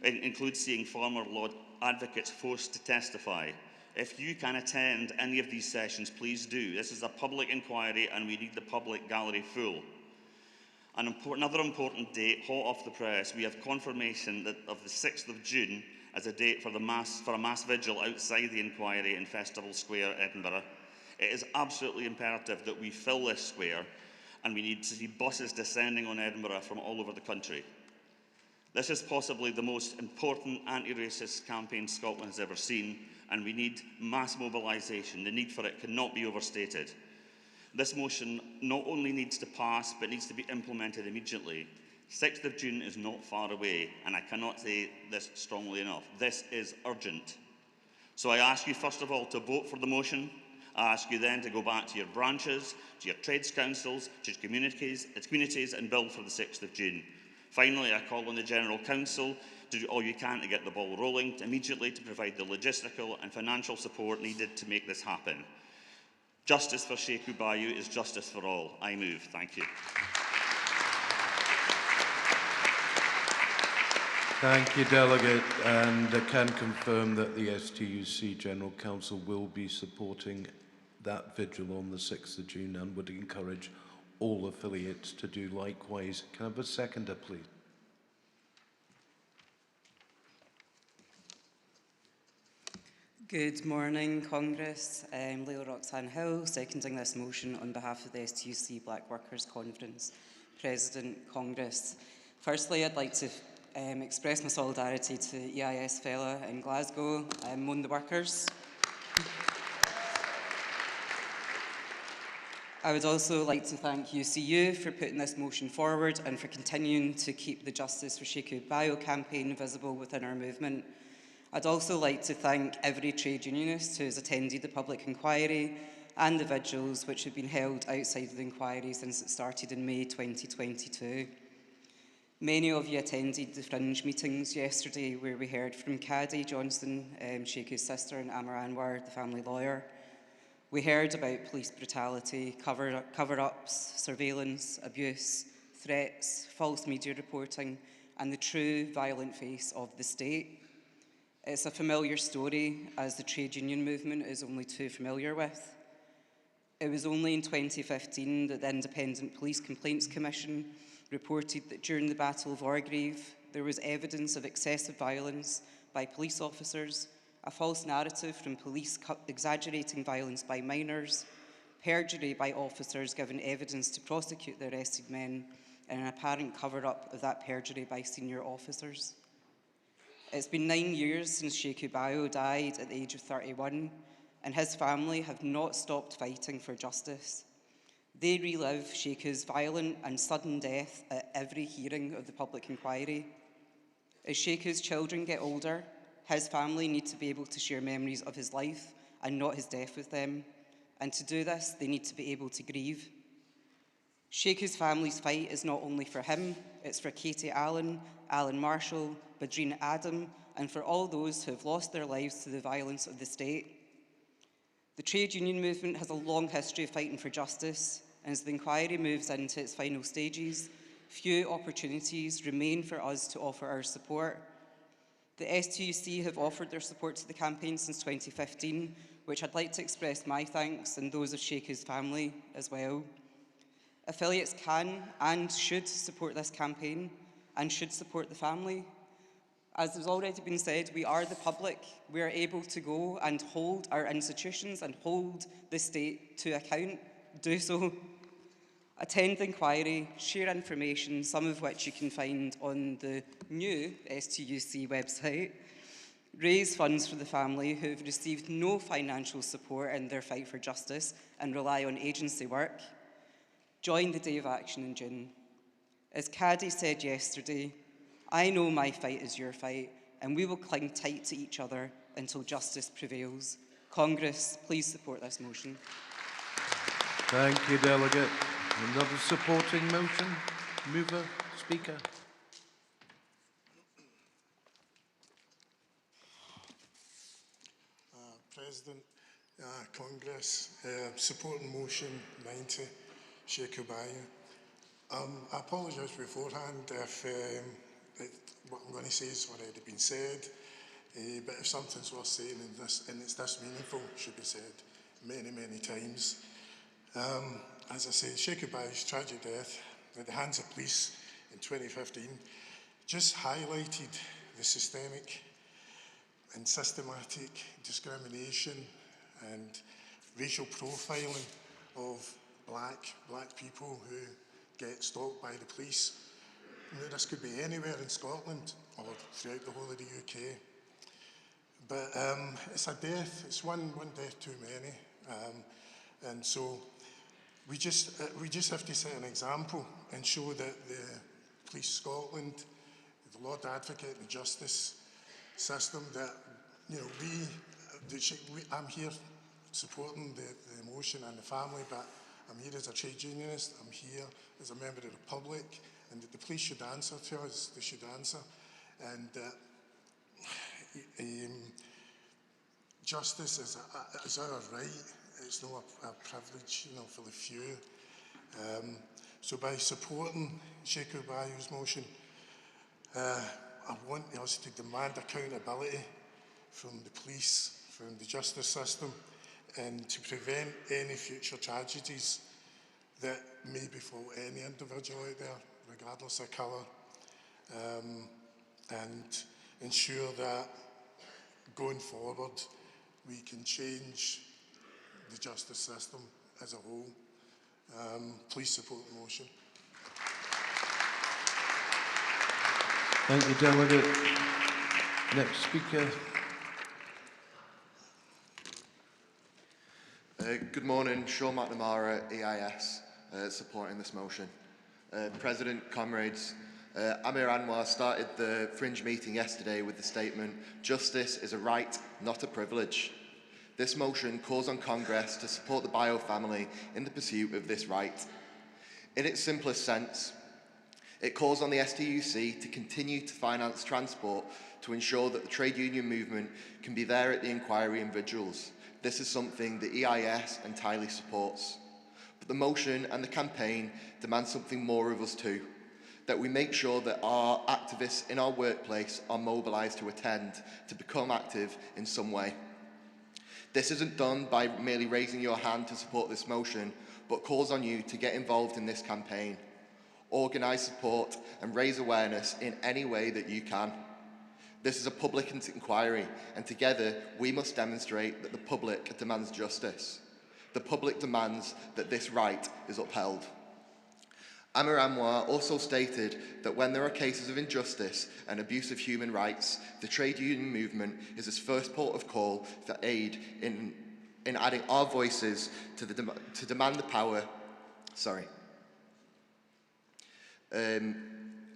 include seeing former Lord Advocates forced to testify. If you can attend any of these sessions, please do. This is a public inquiry and we need the public gallery full. Another important date, hot off the press, we have confirmation of the 6th of June as a date for a mass vigil outside the inquiry in Festival Square, Edinburgh. It is absolutely imperative that we fill this square, and we need to see buses descending on Edinburgh from all over the country. This is possibly the most important anti-racist campaign Scotland has ever seen, and we need mass mobilisation. The need for it cannot be overstated. This motion not only needs to pass, but needs to be implemented immediately. 6th of June is not far away, and I cannot say this strongly enough. This is urgent. So I ask you, first of all, to vote for the motion, I ask you then to go back to your branches, to your trades councils, to your communities and build for the 6th of June. Finally, I call on the General Council to do all you can to get the ball rolling immediately to provide the logistical and financial support needed to make this happen. Justice for Sheikh Bayou is justice for all. I move. Thank you. Thank you, Delegate, and I can confirm that the STUC General Council will be supporting that vigil on the 6th of June and would encourage all affiliates to do likewise. Can I have a seconder, please? Good morning, Congress. I'm Leo Roxanne Hill, seconding this motion on behalf of the STUC Black Workers Conference. President, Congress. Firstly, I'd like to express my solidarity to EIS fella in Glasgow, Moan the Workers. I would also like to thank UCU for putting this motion forward and for continuing to keep the Justice for Sheikh Bayou campaign visible within our movement. I'd also like to thank every trade unionist who has attended the public inquiry and the vigils which have been held outside of the inquiry since it started in May 2022. Many of you attended the fringe meetings yesterday where we heard from Caddy Johnston, Sheikhu's sister, and Amar Anwar, the family lawyer. We heard about police brutality, cover-ups, surveillance, abuse, threats, false media reporting, and the true violent face of the state. It's a familiar story, as the trade union movement is only too familiar with. It was only in 2015 that the Independent Police Complaints Commission reported that during the Battle of Orgreave, there was evidence of excessive violence by police officers, a false narrative from police exaggerating violence by minors, perjury by officers given evidence to prosecute the arrested men, and an apparent cover-up of that perjury by senior officers. It's been 9 years since Sheikh Bayou died at the age of 31, and his family have not stopped fighting for justice. They relive Sheikhu's violent and sudden death at every hearing of the public inquiry. As Sheikhu's children get older, his family need to be able to share memories of his life and not his death with them. And to do this, they need to be able to grieve. Sheikhu's family's fight is not only for him, it's for Katie Allen, Alan Marshall, Badreen Adam, and for all those who have lost their lives to the violence of the state. The trade union movement has a long history of fighting for justice, and as the inquiry moves into its final stages, few opportunities remain for us to offer our support. The STUC have offered their support to the campaign since 2015, which I'd like to express my thanks and those of Sheikhu's family as well. Affiliates can and should support this campaign and should support the family. As has already been said, we are the public. We are able to go and hold our institutions and hold the state to account. Do so. Attend the inquiry, share information, some of which you can find on the new STUC website. Raise funds for the family who have received no financial support in their fight for justice and rely on agency work. Join the Day of Action in June. As Caddy said yesterday, I know my fight is your fight, and we will cling tight to each other until justice prevails. Congress, please support this motion. Thank you, Delegate. Another supporting motion? Mover, Speaker. President, Congress, supporting motion 90, Sheikh Bayou. I apologise beforehand if what I'm going to say has already been said, but if something's worth saying and it's this meaningful, it should be said many, many times. As I say, Sheikh Bayou's tragic death at the hands of police in 2015 just highlighted the systemic and systematic discrimination and racial profiling of black people who get stalked by the police. You know, this could be anywhere in Scotland or throughout the whole of the UK. But it's a death, it's one death too many. And so we just have to set an example and show that the Police Scotland, the Lord Advocate, the justice system, that, you know, I'm here supporting the motion and the family, but I'm here as a trade unionist, I'm here as a member of the public, and the police should answer to us, they should answer. And justice is our right, it's not a privilege, you know, for the few. So by supporting Sheikh Bayou's motion, I want us to demand accountability from the police, from the justice system, and to prevent any future tragedies that may befall any individual out there, regardless of colour, and ensure that going forward we can change the justice system as a whole. Please support the motion. Thank you, Delegate. Next speaker. Good morning, Sean McNamara, EIS, supporting this motion. President, comrades, Amir Anwar started the Fringe meeting yesterday with the statement, "Justice is a right, not a privilege." This motion calls on Congress to support the Bio family in the pursuit of this right. In its simplest sense, it calls on the STUC to continue to finance transport to ensure that the trade union movement can be there at the inquiry and vigils. This is something the EIS entirely supports. But the motion and the campaign demand something more of us too, that we make sure that our activists in our workplace are mobilised to attend, to become active in some way. This isn't done by merely raising your hand to support this motion, but calls on you to get involved in this campaign. Organise support and raise awareness in any way that you can. This is a public inquiry, and together we must demonstrate that the public demands justice. The public demands that this right is upheld. Amir Anwar also stated that when there are cases of injustice and abuse of human rights, the trade union movement is his first port of call for aid in adding our voices to demand the power.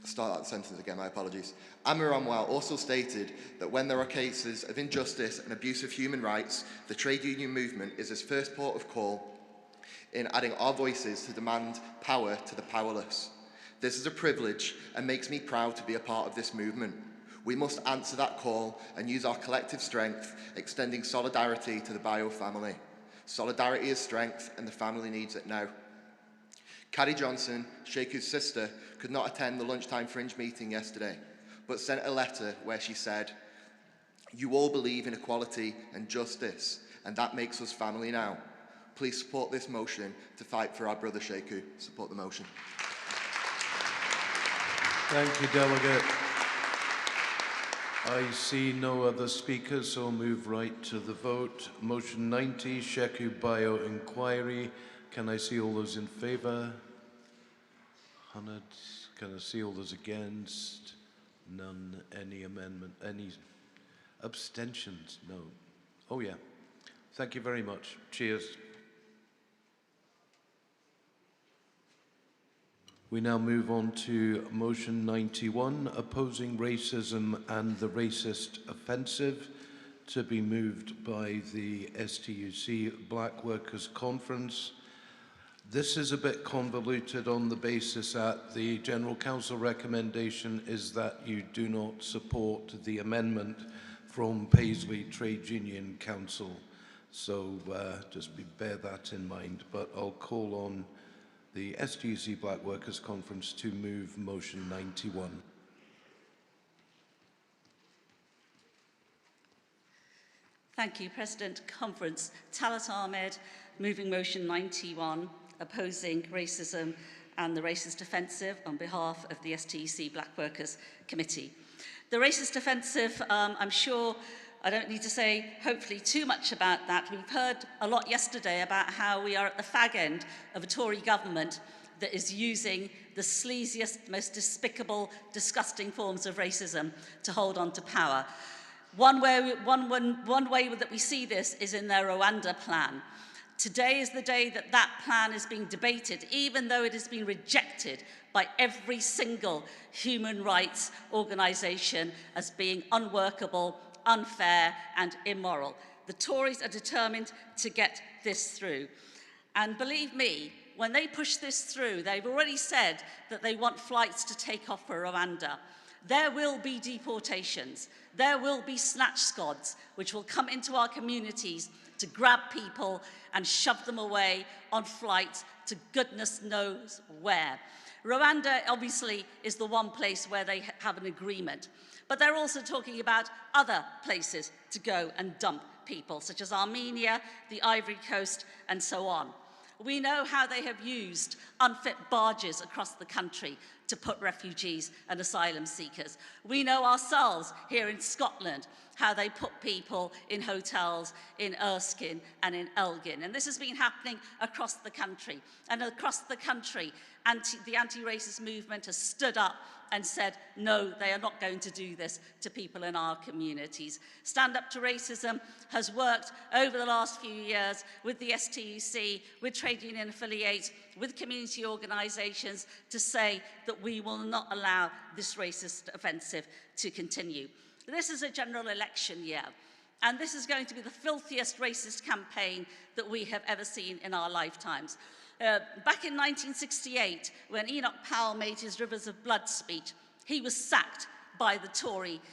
Start that sentence again, my apologies. Amir Anwar also stated that when there are cases of injustice and abuse of human rights, the trade union movement is his first port of call in adding our voices to demand power to the powerless. This is a privilege and makes me proud to be a part of this movement. We must answer that call and use our collective strength, extending solidarity to the Bio family. Solidarity is strength and the family needs it now. Carrie Johnson, Sheiku's sister, could not attend the lunchtime Fringe meeting yesterday, but sent a letter where she said, "You all believe in equality and justice, and that makes us family now. Please support this motion to fight for our brother Sheiku." Support the motion. Thank you, Delegate. I see no other speakers, so I'll move right to the vote. Motion 90, Sheku Bio Inquiry. Can I see all those in favour? 100. Can I see all those against? None. Any amendment? Any abstentions? No. Oh yeah. Thank you very much. Cheers. We now move on to motion 91, opposing racism and the racist offensive, to be moved by the STUC Black Workers Conference. This is a bit convoluted on the basis that the General Council recommendation is that you do not support the amendment from Paisley Trade Union Council. So just bear that in mind. But I'll call on the STUC Black Workers Conference to move motion 91. Thank you, President. Conference. Talat Ahmed, moving motion 91, opposing racism and the racist offensive on behalf of the STUC Black Workers Committee. The racist offensive, I'm sure I don't need to say, hopefully, too much about that. We've heard a lot yesterday about how we are at the fag end of a Tory government that is using the sleaziest, most despicable, disgusting forms of racism to hold on to power. One way that we see this is in their Rwanda plan. Today is the day that that plan is being debated, even though it has been rejected by every single human rights organisation as being unworkable, unfair and immoral. The Tories are determined to get this through. And believe me, when they push this through, they've already said that they want flights to take off for Rwanda. There will be deportations. There will be snatch squads, which will come into our communities to grab people and shove them away on flights to goodness knows where. Rwanda, obviously, is the one place where they have an agreement. But they're also talking about other places to go and dump people, such as Armenia, the Ivory Coast, and so on. We know how they have used unfit barges across the country to put refugees and asylum seekers. We know ourselves here in Scotland how they put people in hotels in Erskine and in Elgin. And this has been happening across the country. And across the country, the anti-racist movement has stood up and said, no, they are not going to do this to people in our communities. Stand Up to Racism has worked over the last few years with the STUC, with trade union affiliates, with community organisations to say that we will not allow this racist offensive to continue. This is a general election year, and this is going to be the filthiest racist campaign that we have ever seen in our lifetimes. Back in 1968, when Enoch Powell made his Rivers of Blood speech, he was sacked by the Tory